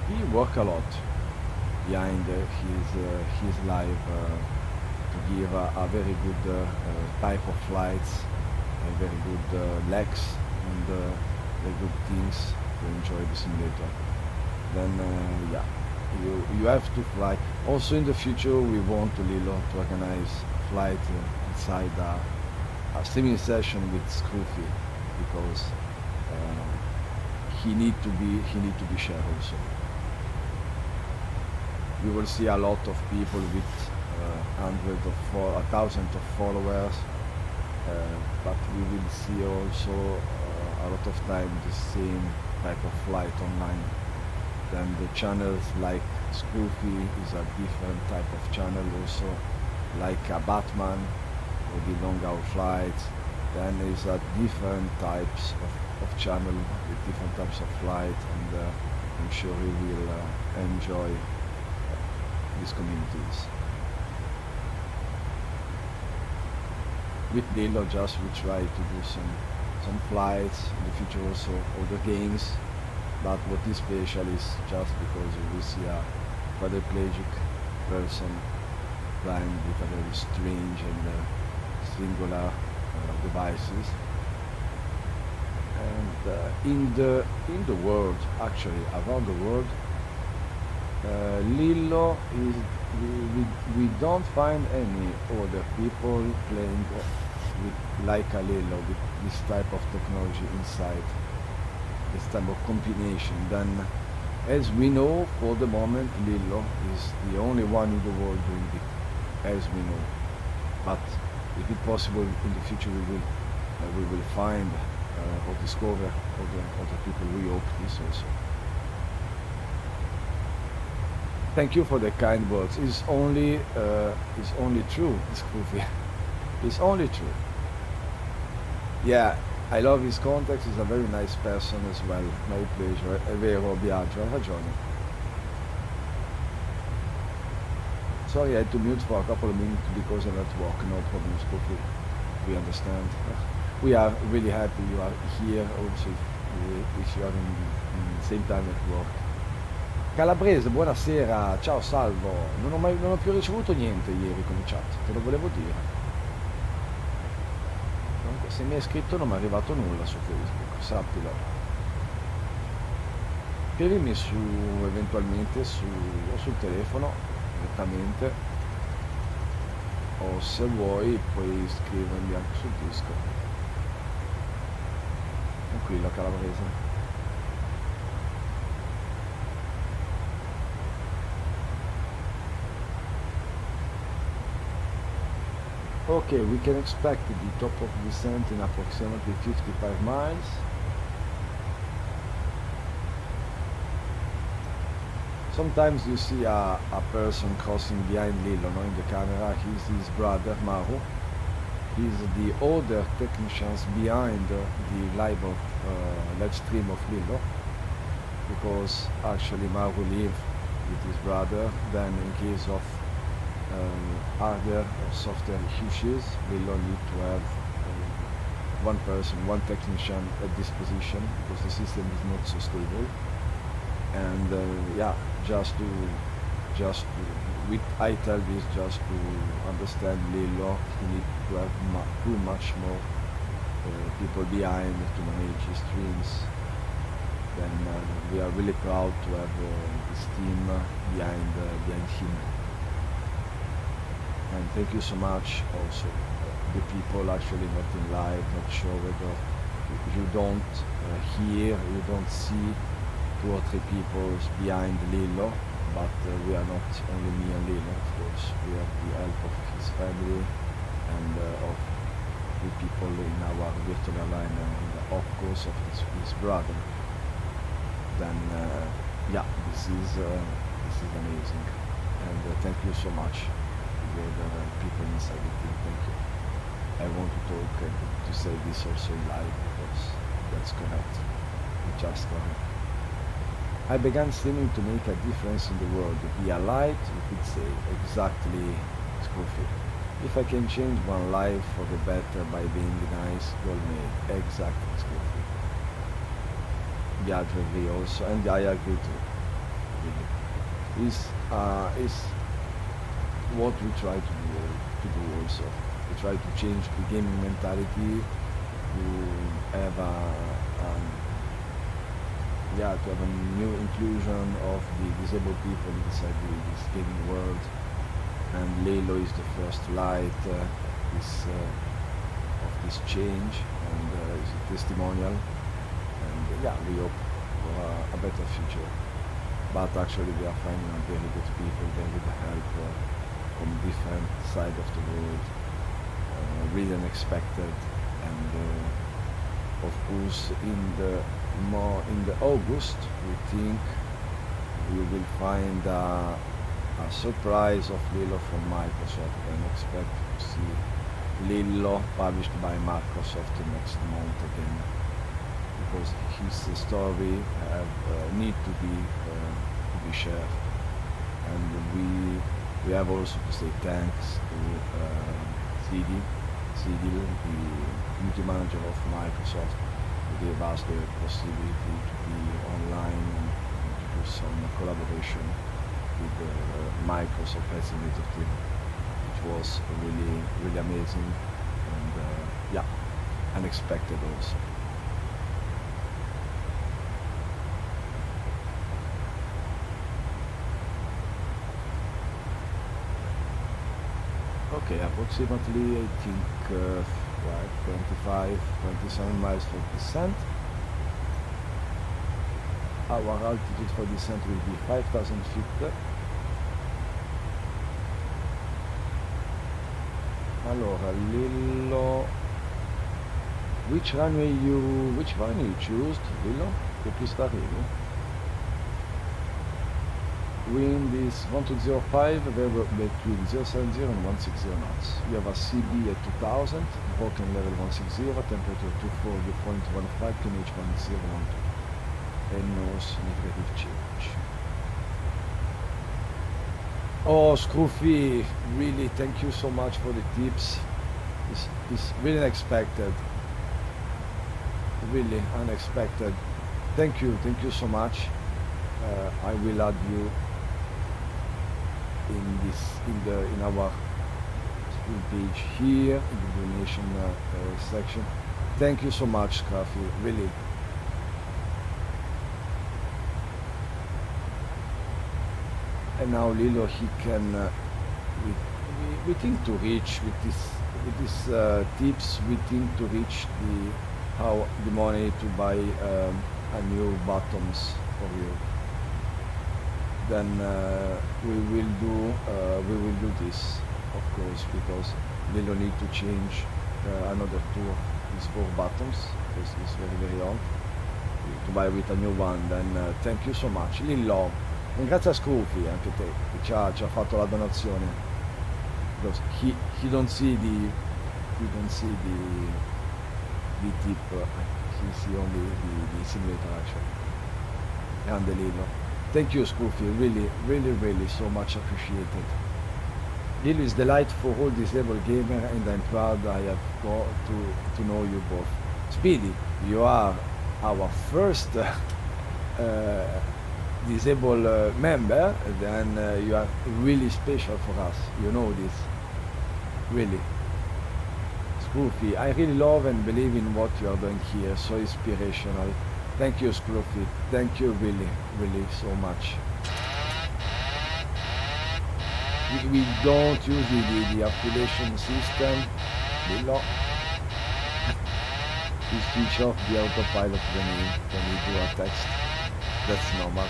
he work a lot behind his life to give a very good type of flights, very good legs, and very good things to enjoy the simulator. Then yeah, you have to fly. Also in the future we want Lilo to organize a flight inside a streaming session with Scruffy, because he need to be shared also. You will see a lot of people with thousands of followers, but we will see also a lot of time the same type of flight online. Then the channels like Scruffy is a different type of channel also, like a Batman or the long hour flights. Then is a different types of channel with different types of flight, and I'm sure you will enjoy these communities. With Lilo just we try to do some flights in the future, also other games, but what is special is just because we see a quadriplegic person flying with a very strange and singular devices. And in the world, actually around the world, Lillo is we don't find any other people playing with like a Lillo with this type of technology inside, this type of combination. Then, as we know, for the moment, Lillo is the only one in the world doing it, as we know. But if it's possible in the future, we will find or discover other people. We hope this also. Thank you for the kind words. It's only true. It's goofy. It's only true. Yeah, I love his context. He's a very nice person as well. My pleasure. È vero, Biagio, hai ragione. Sorry, I had to mute for a couple of minutes because I'm at work. No problem, Goofy. We understand. We are really happy you are here also if you are in the same time at work. Calabrese, buonasera, ciao Salvo. Non ho più ricevuto niente ieri come chat, te lo volevo dire. Comunque, se mi hai scritto non mi è arrivato nulla su Facebook, sappilo. Scrivimi eventualmente o sul telefono direttamente, o se vuoi puoi scrivermi anche sul disco. Tranquillo, Calabrese. Okay, we can expect the top of descent in approximately 55 miles. Sometimes you see a person crossing behind Lillo, no, in the camera. He's his brother, Maru. He's the older technicians behind the live stream of Lillo, because actually Maru lived with his brother. Then in case of harder or softer issues, Lillo need to have one person, one technician at this position, because the system is not so stable. And yeah, I tell this just to understand Lillo. You need to have too much more people behind to manage his streams. Then we are really proud to have this team behind him. And thank you so much also the people actually not in live, not sure whether you don't hear, you don't see 2 or 3 people behind Lillo, but we are not only me and Lillo, of course. We have the help of his family and of the people in our virtual airline and of course of his brother. Then yeah, this is amazing, and thank you so much to the people inside the team. Thank you. I want to talk and to say this also live because that's correct. It's just correct. I began streaming to make a difference in the world. Be a light, you could say. Exactly, Scruffy. If I can change one life for the better by being nice, well made. Exactly, Scruffy. Biagio agree also, and I agree too. Really. Is what we try to do also. We try to change the gaming mentality, to have a new inclusion of the disabled people inside this gaming world. And Lillo is the first light of this change, and is a testimonial. And yeah, we hope for a better future. But actually we are finding very good people, very good help from different sides of the world, really unexpected. And of course in the August we think we will find a surprise of Lillo from Microsoft, and expect to see Lillo published by Microsoft next month again, because his story need to be shared. And we have also to say thanks to Cyril, the community manager of Microsoft, who gave us the possibility to be online and to do some collaboration with the Microsoft Flight team, which was really, really amazing and yeah, unexpected also. Okay, approximately, I think, right, 27 miles for descent. Our altitude for descent will be 5,000 feet. Allora, Lillo, which one you choose, Lillo? Che pista arrivi? Wind is 1205, between 070 and 160 knots. You have a CB at 2000, broken level 160, temperature 24, dew point 15, pH 1012, and no significant change. Oh, Scruffy, really, thank you so much for the tips. It's really unexpected. Really unexpected. Thank you so much. I will add you in our page here in the donation section. Thank you so much, Scruffy, really. And now Lilo, he can we think to reach with this tips, we think to reach the money to buy a new bottoms for you. Then we will do this, of course, because Lilo need to change another two of these 4 buttons because it's very old to buy with a new one. Then thank you so much, Lillo. Grazie a Scruffy anche te che ci ha fatto la donazione. Because he don't see the tip, he see only the simulator actually. Grande Lillo. Thank you, Scruffy, really so much appreciated. Lillo is the light for all disabled gamer, and I'm proud I have got to know you both. Speedy, you are our first disabled member, then you are really special for us. You know this, really. Scruffy, I really love and believe in what you are doing here. So inspirational. Thank you, Scruffy. Thank you, really so much. We don't use the affiliation system. Lillo. We switch off the autopilot when we do a text. That's normal.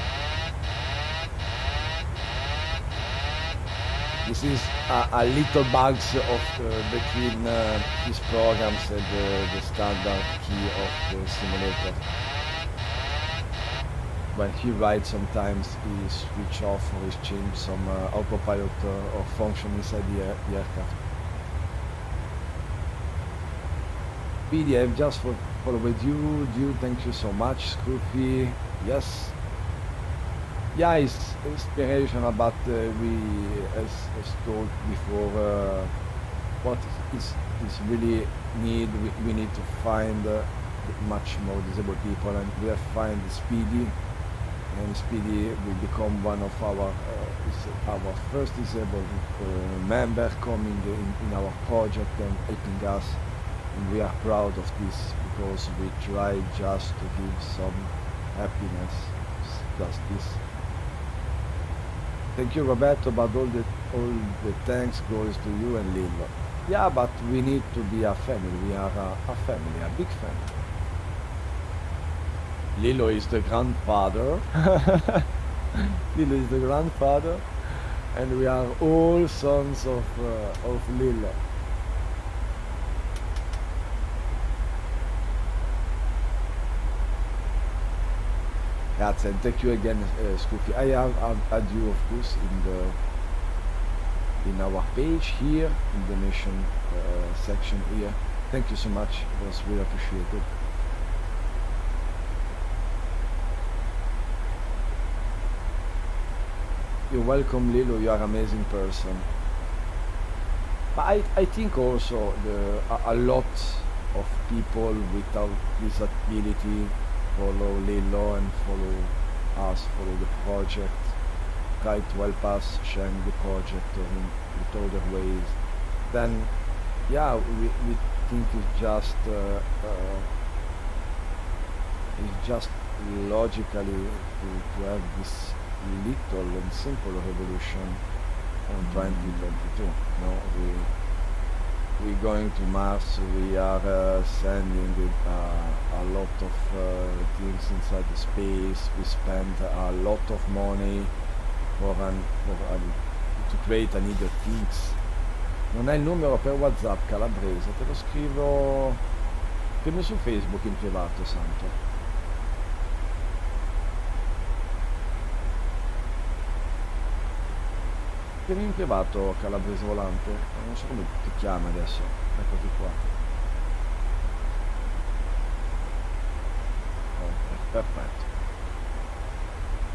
This is a little bugs of between his programs and the standard key of the simulator. When he writes, sometimes he switch off or he change some autopilot or function inside the aircraft. PD, I've just followed you. Thank you so much, Scruffy. Yes. Yeah, it's inspirational, but we, as told before, what is really need, we need to find much more disabled people, and we have find Speedy, and Speedy will become one of our first disabled member coming in our project and helping us, and we are proud of this because we try just to give some happiness, just this. Thank you, Roberto, but all the thanks goes to you and Lillo. Yeah, but we need to be a family. We are a family, a big family. Lillo is the grandfather. Lillo is the grandfather, and we are all sons of Lillo. Grazie, and thank you again, Scruffy. I have add you, of course, in our page here, in the donation section here. Thank you so much. It was really appreciated. You're welcome, Lilo. You are an amazing person. But I think also a lot of people without disability follow Lilo and follow us, follow the project, try to help us sharing the project or in other ways. Then, yeah, we think it's just logically to have this little and simple revolution on 2022. No, we're going to Mars. We are sending a lot of things inside the space. We spend a lot of money to create another things. Non hai il numero per WhatsApp calabrese, te lo scrivo. Scrivimi su Facebook in privato, santo. Scrivimi in privato calabrese volante. Non so come ti chiami adesso. Eccoti qua. Ok, perfetto.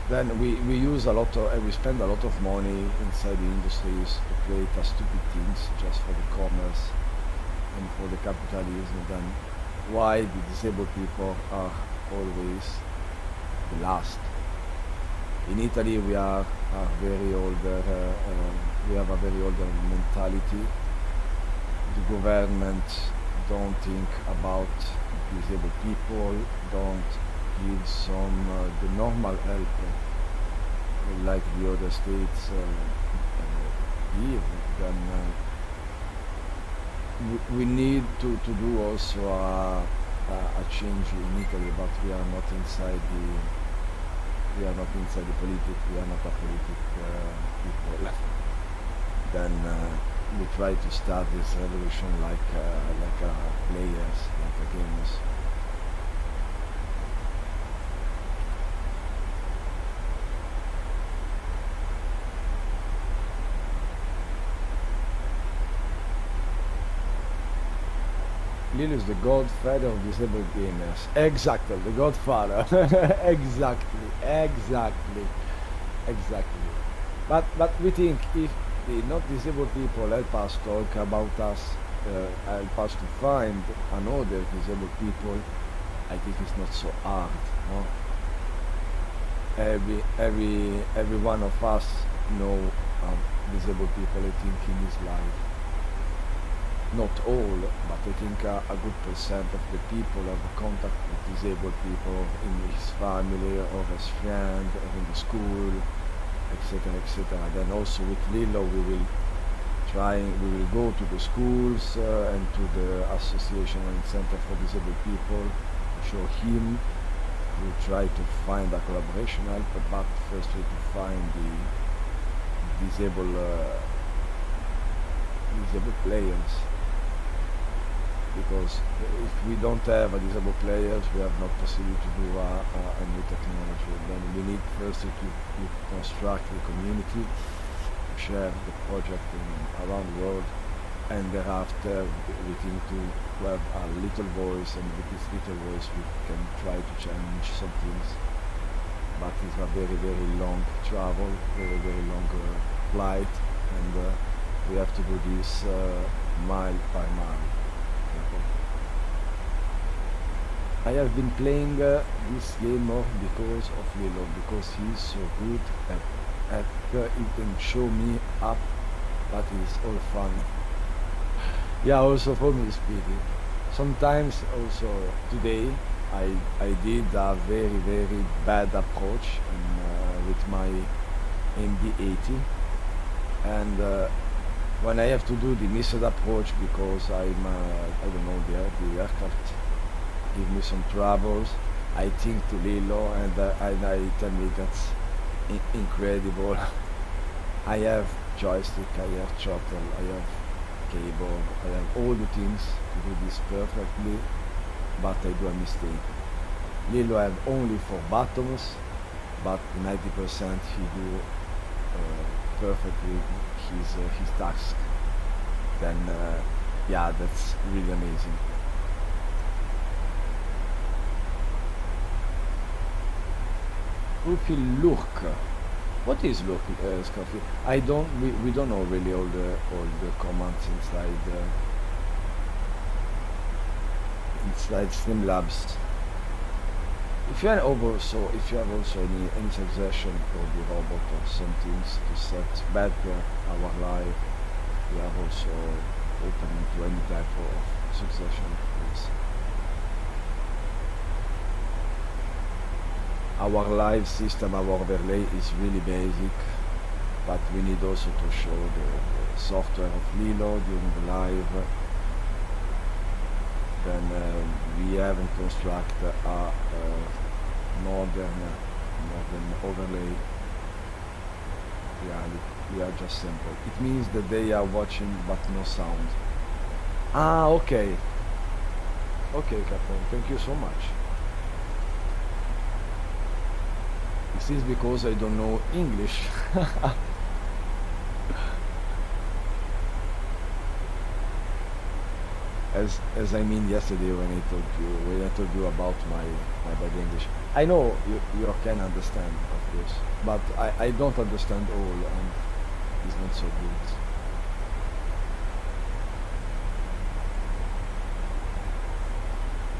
Then we use a lot of, we spend a lot of money inside the industries to create stupid things just for the commerce and for the capitalism. Then why the disabled people are always the last. In Italy we are very older, we have a very older mentality. The government don't think about disabled people, don't give some the normal help like the other states give. Then we need to do also a change in Italy, but we are not inside the politics. We are not a politic people. Then we try to start this revolution like players, like gamers. Lilo is the godfather of disabled gamers. Exactly, the godfather. Exactly. But we think if the not disabled people help us talk about us, help us to find another disabled people, I think it's not so hard. No? Every one of us know disabled people, I think, in his life. Not all, but I think a good percent of the people have contact with disabled people in his family or his friend or in the school, etc., etc. Then also with Lilo we will go to the schools and to the association and center for disabled people, show him. We'll try to find a collaboration help, but first we to find the disabled players. Because if we don't have a disabled players, we have no possibility to do a new technology. Then we need first to construct the community, share the project around the world, and thereafter we think to have a little voice, and with this little voice we can try to change some things. But it's a very, very long travel, very, very long flight, and we have to do this mile by mile. I have been playing this game more because of Lilo, because he's so good at he can show me up, but it's all fun. Yeah, also for me speaking. Sometimes also today I did a very, very bad approach with my MD-80, and when I have to do the missed approach because I'm I don't know, the aircraft give me some troubles, I think to Lilo, and I tell me that's incredible. I have joystick, I have throttle, I have cable, I have all the things to do this perfectly, but I do a mistake. Lilo have only 4 buttons, but 90% he do perfectly his task. Then yeah, that's really amazing. Profil look. What is look, Scoffy? We don't know really all the commands inside Streamlabs. If you have also any suggestion for the robot or some things to set better our life, we are also open to any type of suggestion, please. Our live system, our overlay is really basic, but we need also to show the software of Lilo during the live, then we haven't constructed a modern overlay reality. We are just simple. It means that they are watching but no sound. Ah, okay. Okay, Captain, thank you so much. This is because I don't know English. As I mean yesterday when I told you about my bad English. I know you can understand, of course, but I don't understand all, and it's not so good.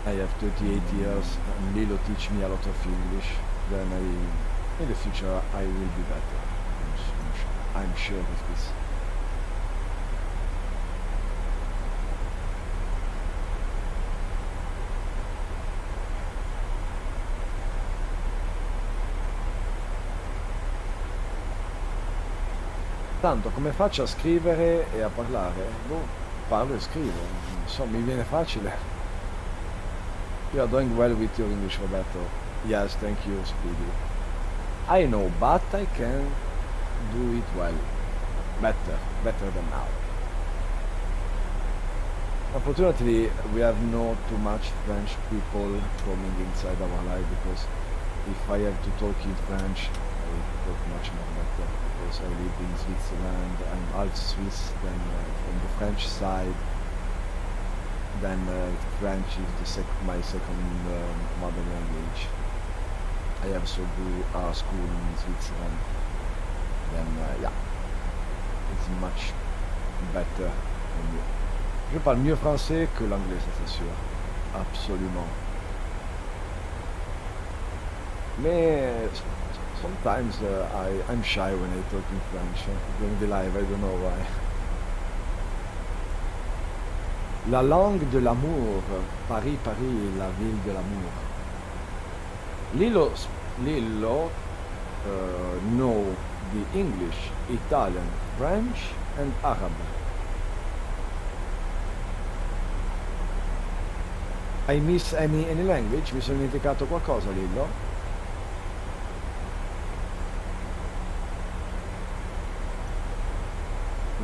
I have 38 years, and Lilo teach me a lot of English. Then in the future, I will be better. I'm sure of this. Tanto come faccio a scrivere e a parlare? Boh, parlo e scrivo, insomma mi viene facile. You are doing well with your English, Roberto. Yes, thank you, Speedy. I know, but I can do it well. Better than now. Unfortunately, we have not too much French people coming inside our live, because if I have to talk in French, I talk much more better, because I live in Switzerland. I'm half Swiss, then from the French side, then French is my second mother language. I also do a school in Switzerland, then yeah, it's much better for me. Je parle mieux français que l'anglais, ça c'est sûr, absolument. Mais sometimes I'm shy when I talk in French during the live, I don't know why. La langue de l'amour, Paris, Paris, la ville de l'amour. Lilo know the English, Italian, French and Arab. I miss any language? Mi sono dimenticato qualcosa, Lillo?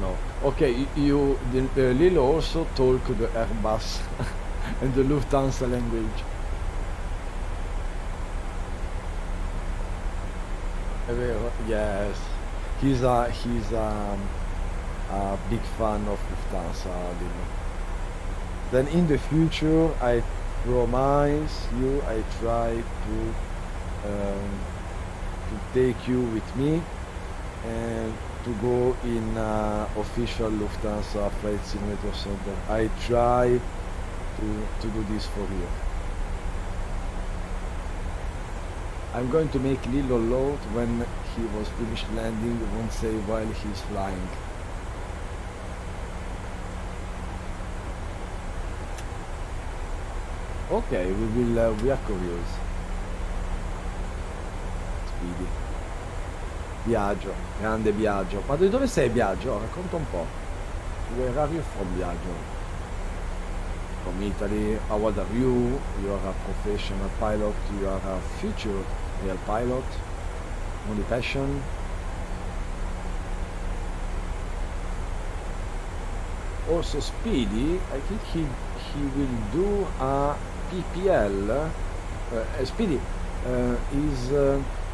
No. Okay, Lilo also talk the Airbus and the Lufthansa language. È vero? Yes. He's a big fan of Lufthansa, Lilo. Then in the future, I promise you, I try to take you with me and to go in official Lufthansa flight simulator center. I try to do this for you. I'm going to make Lilo load when he was finished landing, won't say while he's flying. Ok, we are curious. Speedy. Viaggio, grande Viaggio. Ma dove sei, Viaggio? Racconta un po'. Where are you from, Viaggio? From Italy. How old are you? You are a professional pilot. You are a future real pilot. Only passion. Also Speedy, I think he will do a PPL. Speedy,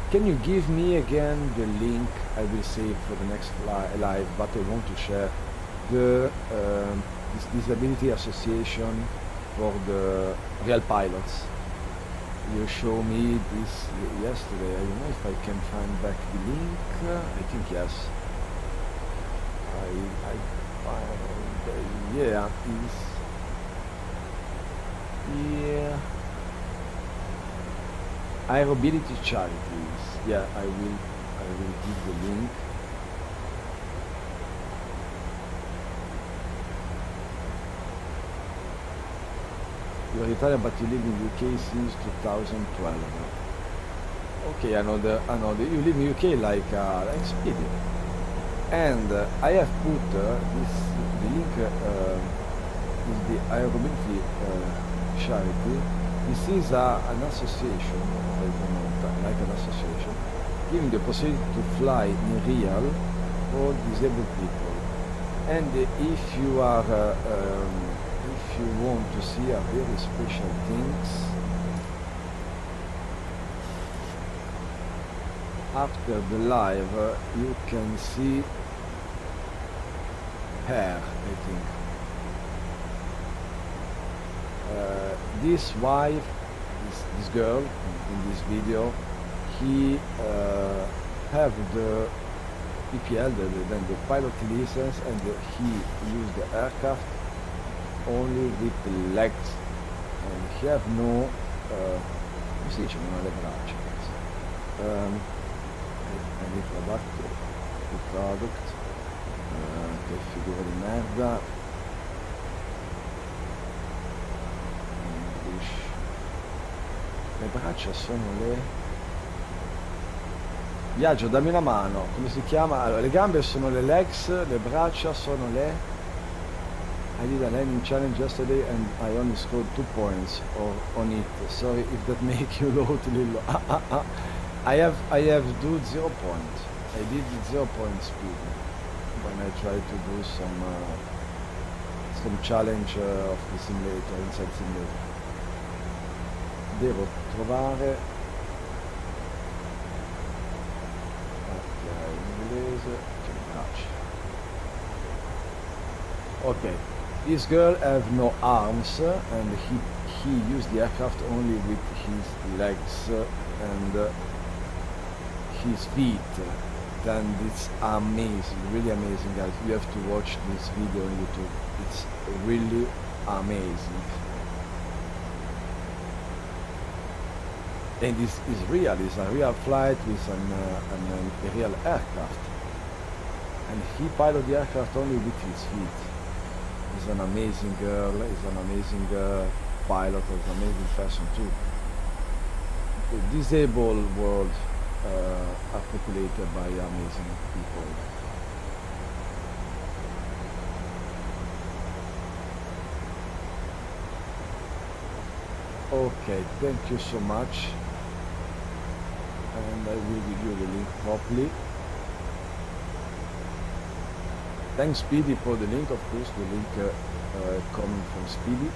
can you give me again the link I will save for the next live, but I want to share the this disability association for the real pilots. You show me this yesterday. I don't know if I can find back the link. I think yes. Yeah, yeah. Aerobility charities. Yeah, I will give the link. You are Italian, but you live in UK since 2012. Okay, I know you live in UK like Speedy. And I have put the link is the Aerobinfi Charity. This is an association, I don't know, like an association, giving the possibility to fly in real for disabled people. And if you are, if you want to see a very special things, after the live, you can see her, I think. This wife, this girl in this video, he have the PPL, then the pilot license, and he used the aircraft only with the legs, and he have no, come si dice, non ha le braccia, and il product, che figura di merda. Le braccia sono le... Viaggio, dammi una mano, come si chiama? Allora, le gambe sono le legs, le braccia sono le... I did a landing challenge yesterday and I only scored 2 points on it. Sorry if that make you low, Lillo. I have do 0 points. I did 0 point speed when I tried to do some challenge of the simulator, inside simulator. Devo trovare in inglese okay, this girl have no arms and he used the aircraft only with his legs and his feet. Then it's amazing, really amazing, guys. You have to watch this video on YouTube. It's really amazing. And this is real, it's a real flight with a real aircraft. And he piloted the aircraft only with his feet. He's an amazing girl, he's an amazing pilot, he's an amazing person too. The disabled world are populated by amazing people. Okay, thank you so much. And I will give you the link properly. Thanks Speedy for the link, of course, the link coming from Speedy.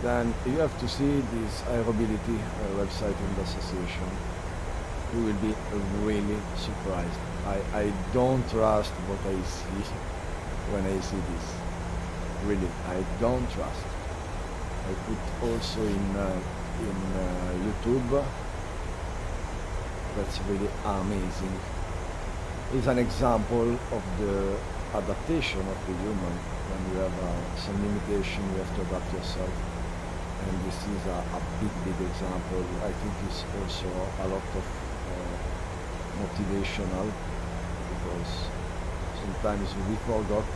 Then you have to see this Aerobility website and association. You will be really surprised. I don't trust what I see when I see this. Really, I don't trust. I put also in YouTube. That's really amazing. It's an example of the adaptation of the human. When you have some limitation, you have to adapt yourself. And this is a big example. I think it's also a lot of motivational, because sometimes we forgot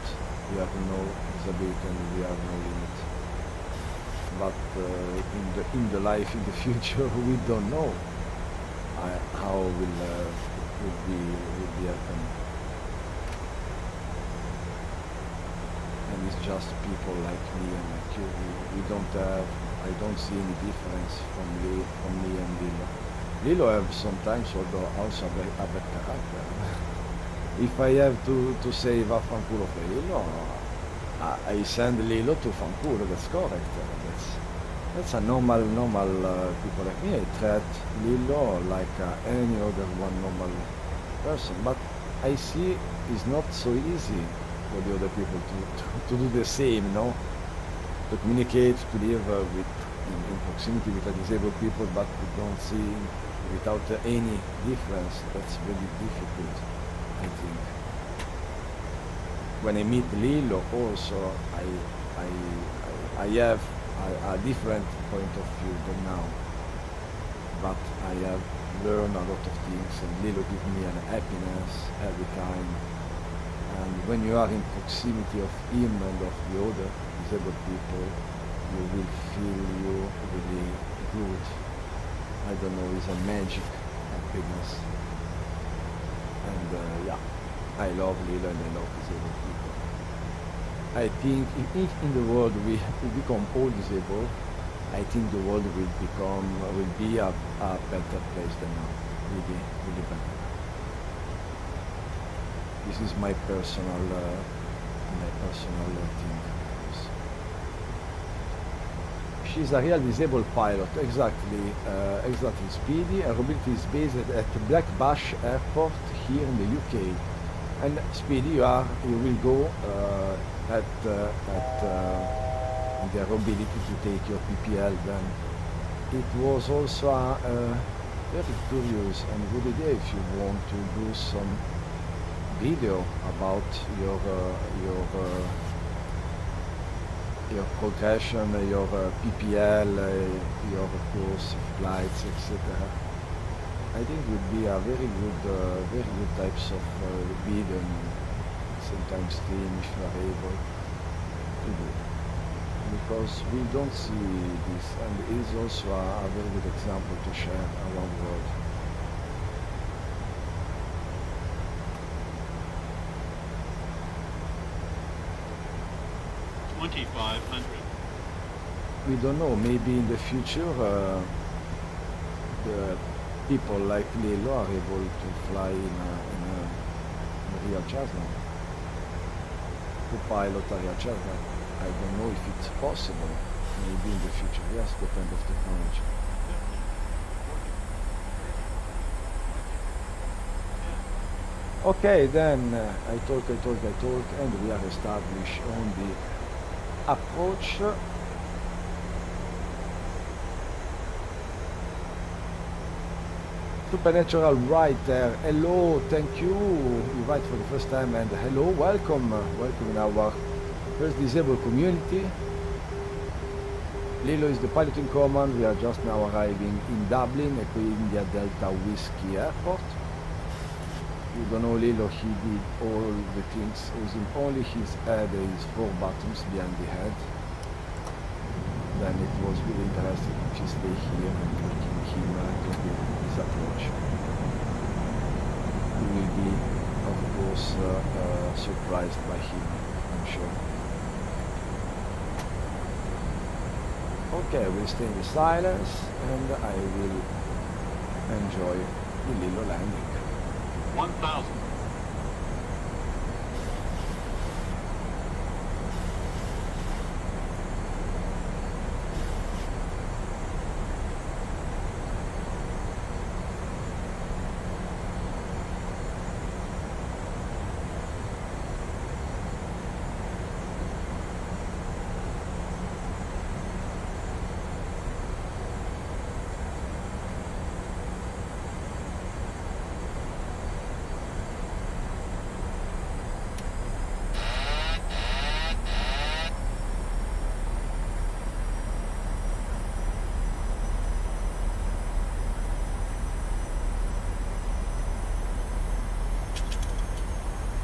we have no disability and we have no limit. But in the life in the future, we don't know how will be happen. And it's just people like me and like you. I don't see any difference from me and Lillo. Lillo have sometimes also a bad character. If I have to say vaffanculo for Lillo, I send Lillo to fanculo. That's correct. That's a normal people like me. I treat Lillo like any other normal person. But I see it's not so easy for the other people to do the same, no? To communicate, to live in proximity with the disabled people, but we don't see without any difference. That's really difficult, I think. When I meet Lillo also, I have a different point of view than now, but I have learned a lot of things, and Lillo gives me an happiness every time. And when you are in proximity of him and of the other disabled people, you will feel you really good. I don't know, it's a magic happiness. And yeah, I love Lillo and I love disabled people. I think if in the world we become all disabled, I think the world will be a better place than now. Really better. This is my personal thing. She's a real disabled pilot, exactly. Speedy. Her mobility is based at Blackbush Airport here in the UK. And Speedy, you will go at their ability to take your PPL. Then it was also a very curious and good idea if you want to do some video about your progression, your PPL, your course, flights, etc. I think would be a very good types of video and sometimes stream if you are able to do. Because we don't see this, and it is also a very good example to share around the world. We don't know, maybe in the future the people like Flylillo are able to fly in a real Cessna, to pilot a real Cessna. I don't know if it's possible, maybe in the future, yes, depend of technology. Okay, then I talk, and we are established on the approach. Supernatural writer, hello, thank you. You write for the first time, and hello, welcome in our first disabled community. Lilo is the pilot in command. We are just now arriving in Dublin, Eco India Delta Whiskey Airport. You don't know Lilo, he did all the things using only his head and his 4 buttons behind the head. Then it was really interesting if you stay here and looking him to his approach. You will be, of course, surprised by him, I'm sure. Okay, we'll stay in the silence and I will enjoy the Lilo landing.
1,000.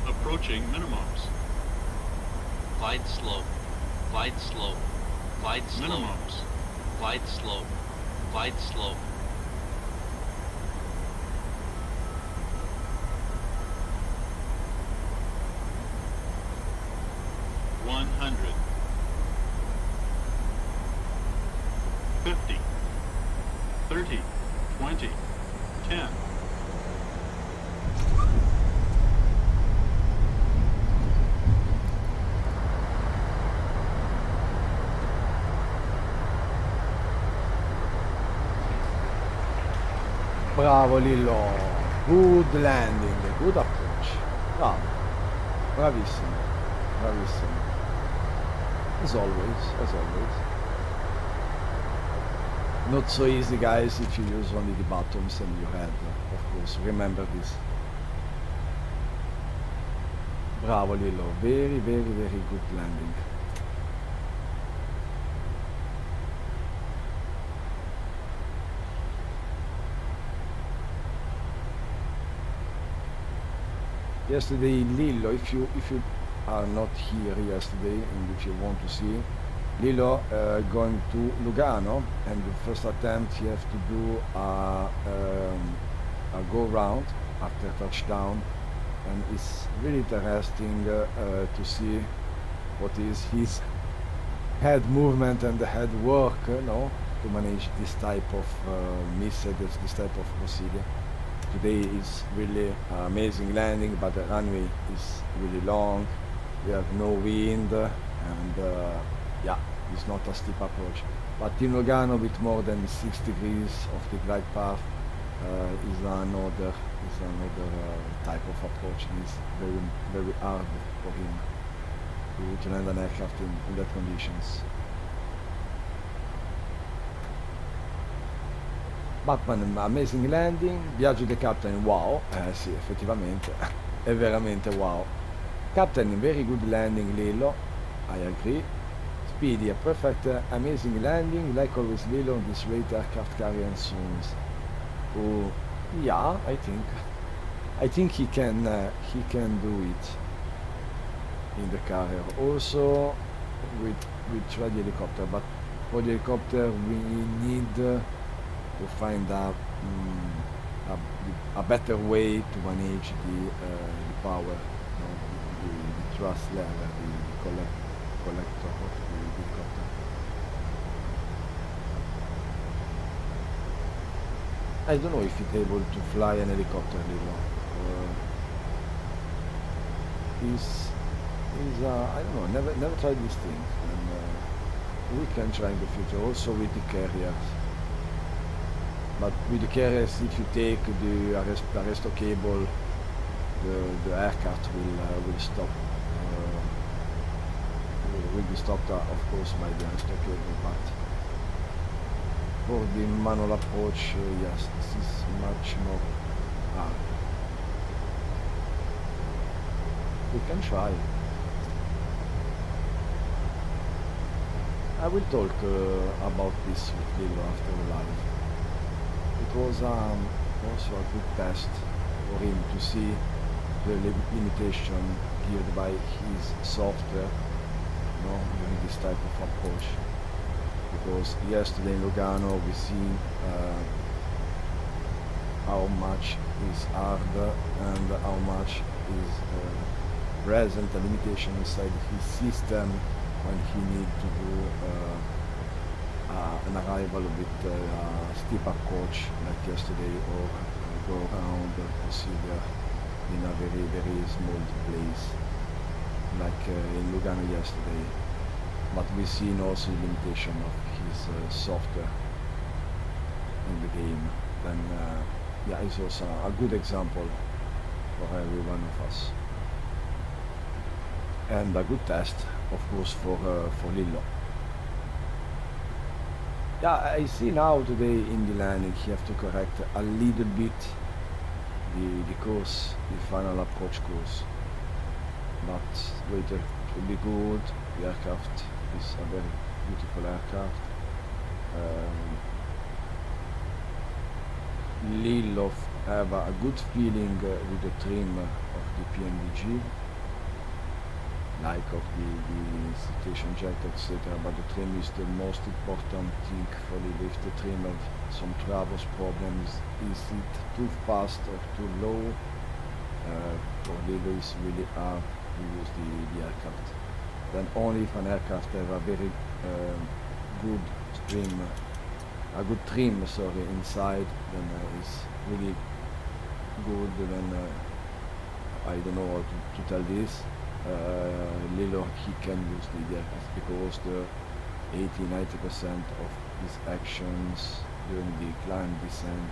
Approaching minimums. Glide slow. Glide slow. Glide slow. Minimums. Glide slow. Glide slow. $100. 50. 30. 20. 10.
Bravo Lillo, good landing, good approach, bravo, bravissimo, bravissimo, as always. Not so easy guys if you use only the buttons and your head, of course, remember this. Bravo Lillo, very good landing. Yesterday Lillo, if you are not here yesterday and if you want to see Lillo going to Lugano, and the first attempt you have to do a go round after touchdown, and it's really interesting to see what is his head movement and the head work, no, to manage this type of missile, this type of procedure. Today is really amazing landing, but the runway is really long. We have no wind, and yeah, it's not a steep approach. But in Lugano, with more than 6 degrees of the glide path, is another type of approach. It's very hard for him to land an aircraft in that conditions. Batman, amazing landing. Viaggio the captain, wow. Sì, effettivamente è veramente wow. Captain, very good landing, Lillo. I agree. Speedy, a perfect, amazing landing. Like always, Lillo on this great aircraft carrier soon. Oh, yeah, I think he can do it in the carrier. Also with the helicopter, but for the helicopter we need to find a better way to manage the power, you know, the thrust lever, the collector of the helicopter. I don't know if it's able to fly an helicopter, Lilo. I don't know, never tried this thing, and we can try in the future, also with the carriers. But with the carriers, if you take the arresto cable, the aircraft will stop. Will be stopped, of course, by the arresto cable. But for the manual approach, yes, this is much more hard. We can try. I will talk about this with Lilo after the live. It was also a good test for him to see the limitation given by his software, you know, during this type of approach. Because yesterday in Lugano we see how much is hard and how much is present a limitation inside his system when he need to do an arrival with a steep approach like yesterday, or go around the procedure in a very small place like in Lugano yesterday. But we see also the limitation of his software in the game. Then yeah, it's also a good example for every one of us, and a good test, of course, for Lillo. Yeah, I see now today in the landing he have to correct a little bit the course, the final approach course. But later it will be good. The aircraft is a very beautiful aircraft. Lillo have a good feeling with the trim of the PNDG, like of the citation jet, etc. But the trim is the most important thing for Lillo. If the trim have some troubles, problems, is it too fast or too low? For Lillo it's really hard to use the aircraft. Then only if an aircraft have a very good trim, inside, then it's really good. Then I don't know how to tell this. Lillo, he can use the aircraft because the 80-90% of his actions during the climb descent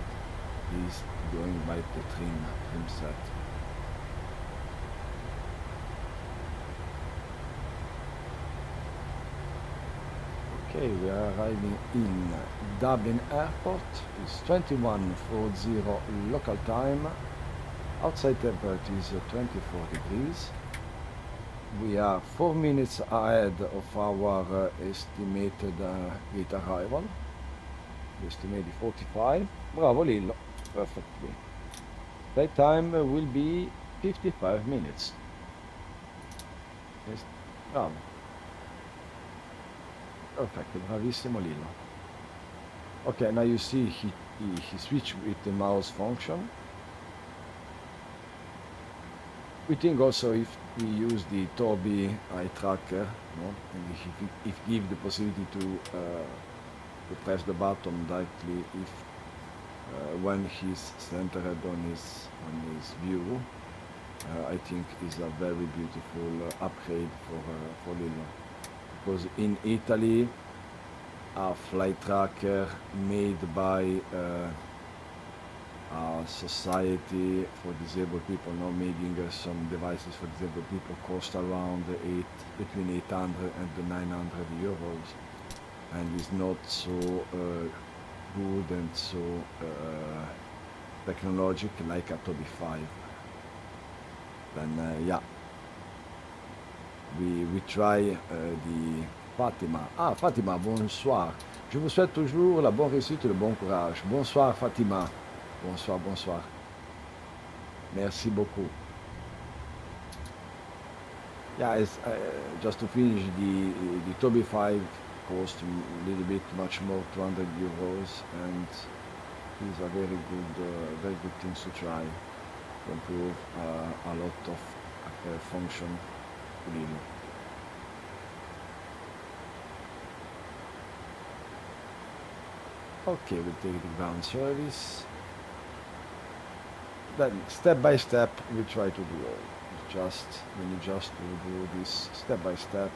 is going by the trim set. Okay, we are arriving in Dublin Airport. It's 21:40 local time. Outside temperature is 24 degrees. We are 4 minutes ahead of our estimated gate arrival. We estimated 45. Bravo Lillo, perfectly. Flight time will be 55 minutes. Yes, bravo. Perfect, bravissimo Lillo. Okay, now you see he switched with the mouse function. We think also if we use the Toby eye tracker, no, and if give the possibility to press the button directly if when he's centered on his view, I think is a very beautiful upgrade for Lillo. Because in Italy, a flight tracker made by a society for disabled people, now making some devices for disabled people, cost around between 800 and 900 euros, and is not so good and so technologic like a Toby 5. Then yeah, we try the Fatima. Ah, Fatima, bonsoir. Je vous souhaite toujours la bonne réussite et le bon courage. Bonsoir Fatima. Bonsoir, bonsoir. Merci beaucoup. Yeah, it's, just to finish, the Toby 5 cost a little bit much more, 200 euros, and these are very good things to try to improve a lot of function really. Okay, we'll take the ground service. Then step by step we try to do all. We need just to do this step by step,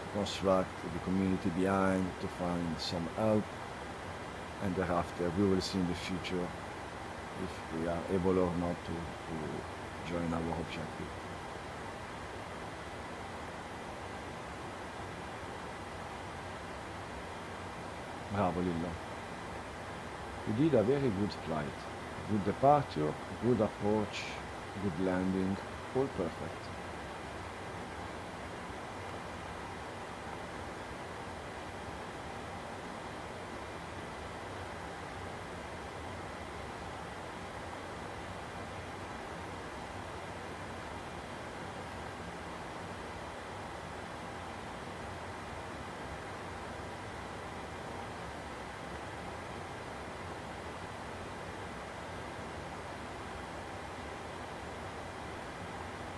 to construct the community behind, to find some help, and thereafter we will see in the future if we are able or not to join our objective. Bravo Lillo. You did a very good flight. Good departure, good approach, good landing, all perfect.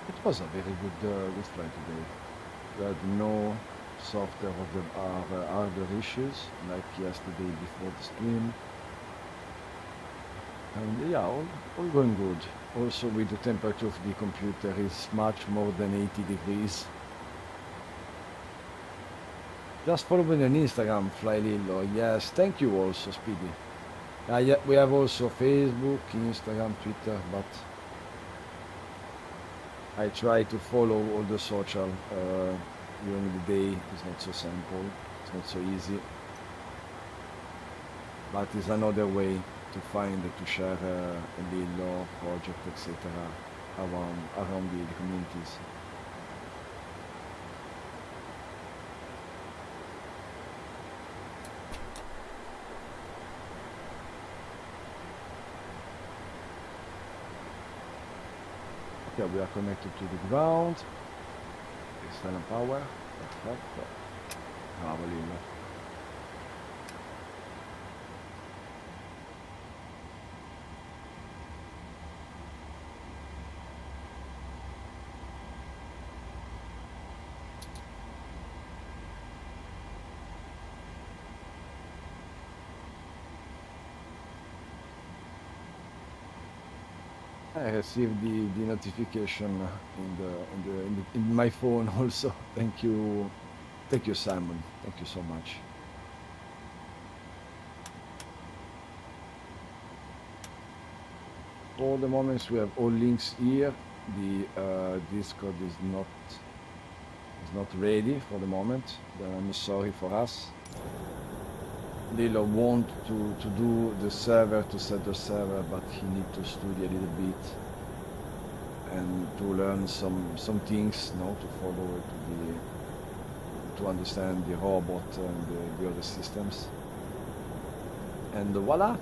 It was a very good flight today. We had no software or hardware issues like yesterday before the stream. And yeah, all going good. Also with the temperature of the computer is much more than 80 degrees. Just follow me on Instagram, Flylillo. Yes, thank you also, Speedy. Yeah, we have also Facebook, Instagram, Twitter, but I try to follow all the social during the day. It's not so simple, it's not so easy, but it's another way to find, to share a Lillo project, etc. around the communities. Okay, we are connected to the ground. External power. Perfetto. Bravo Lillo. I received the notification in my phone also. Thank you, Simon. Thank you so much. For the moment, we have all links here. The Discord is not ready for the moment. I'm sorry for us. Lillo want to do the server, to set the server, but he need to study a little bit and to learn some things, to follow it, to understand the robot and the other systems. And voila!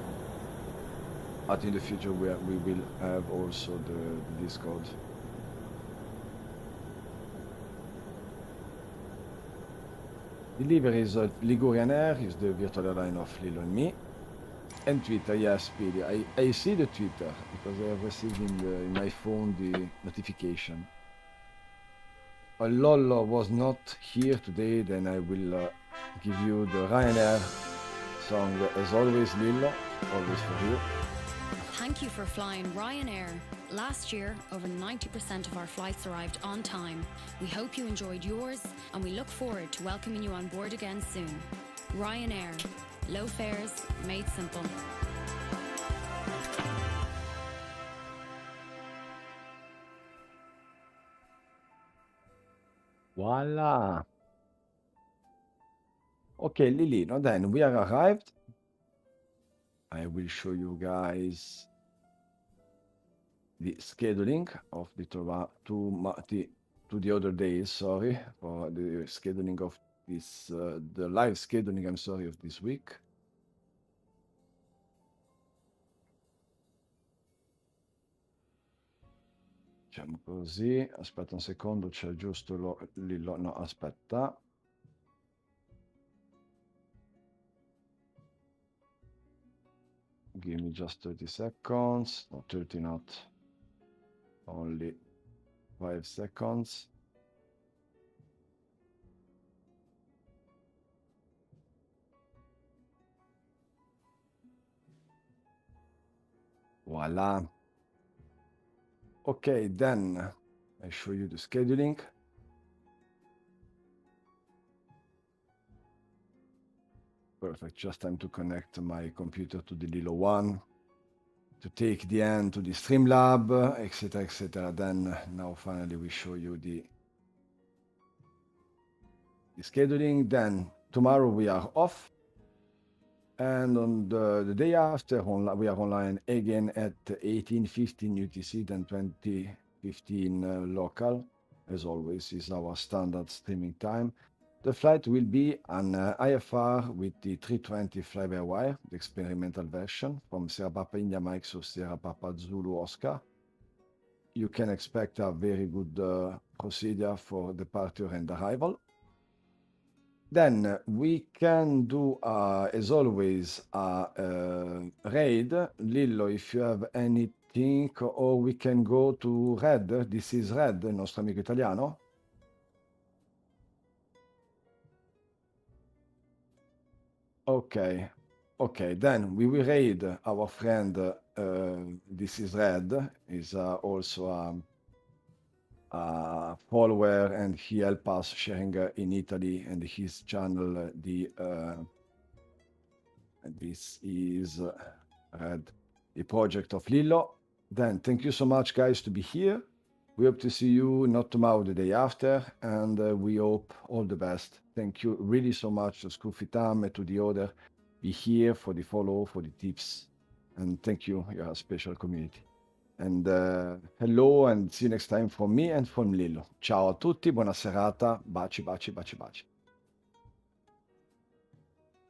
But in the future we will have also the Discord. Deliveries of Ligurian Air is the virtual airline of Lillo and me. And Twitter, yes, Speedy. I see the Twitter because I have received in my phone the notification. Lolo was not here today, then I will give you the Ryanair song as always, Lillo, always for you.
Thank you for flying Ryanair. Last year, over 90% of our flights arrived on time. We hope you enjoyed yours, and we look forward to welcoming you on board again soon. Ryanair. Low fares, made simple.
Voila. Okay, Lilino, then we are arrived. I will show you guys the scheduling of the to the other days, sorry, for the scheduling of this, the live scheduling, I'm sorry, of this week. Facciamo così, aspetta un secondo, c'è giusto no, aspetta. Give me just 30 seconds, no, 30 not, only 5 seconds. Voila. Okay, then I show you the scheduling. Perfect, just time to connect my computer to the Lilo one to take the end to the Streamlab, etc., etc. Then now finally we show you the scheduling. Then tomorrow we are off, and on the day after we are online again at 18:15 UTC, then 20:15 local. As always, is our standard streaming time. The flight will be an IFR with the 320 fly-by-wire, the experimental version from Sierra Papa India Mike to Sierra Papa Zulu Oscar. You can expect a very good procedure for departure and arrival. Then we can do, as always, a raid. Lillo, if you have anything, or we can go to Red. This is Red, il nostro amico italiano. Okay, okay, then we will raid our friend, this is Red, is also a follower, and he helped us sharing in Italy and his channel, this is Red, the project of Lillo. Then thank you so much, guys, to be here. We hope to see you not tomorrow, the day after, and we hope all the best. Thank you really so much to Scuffitam and to the other. Be here for the follow, for the tips, and thank you. You're a special community. And hello, and see you next time from me and from Lillo. Ciao a tutti, buona serata, baci, baci, baci, baci.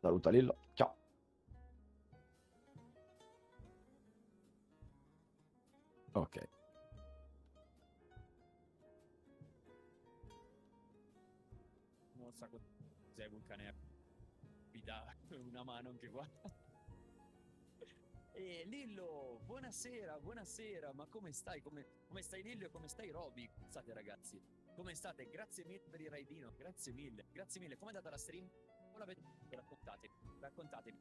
Saluta Lillo, ciao. Ok.
Non so cos'è Vulcane, mi dà una mano anche qua. Lillo, buonasera, buonasera, ma come stai? Come stai Lillo e come stai Roby? Come state ragazzi? Come state? Grazie mille per il raidino, grazie mille, come è andata la stream? Non l'avete raccontate, raccontatemi.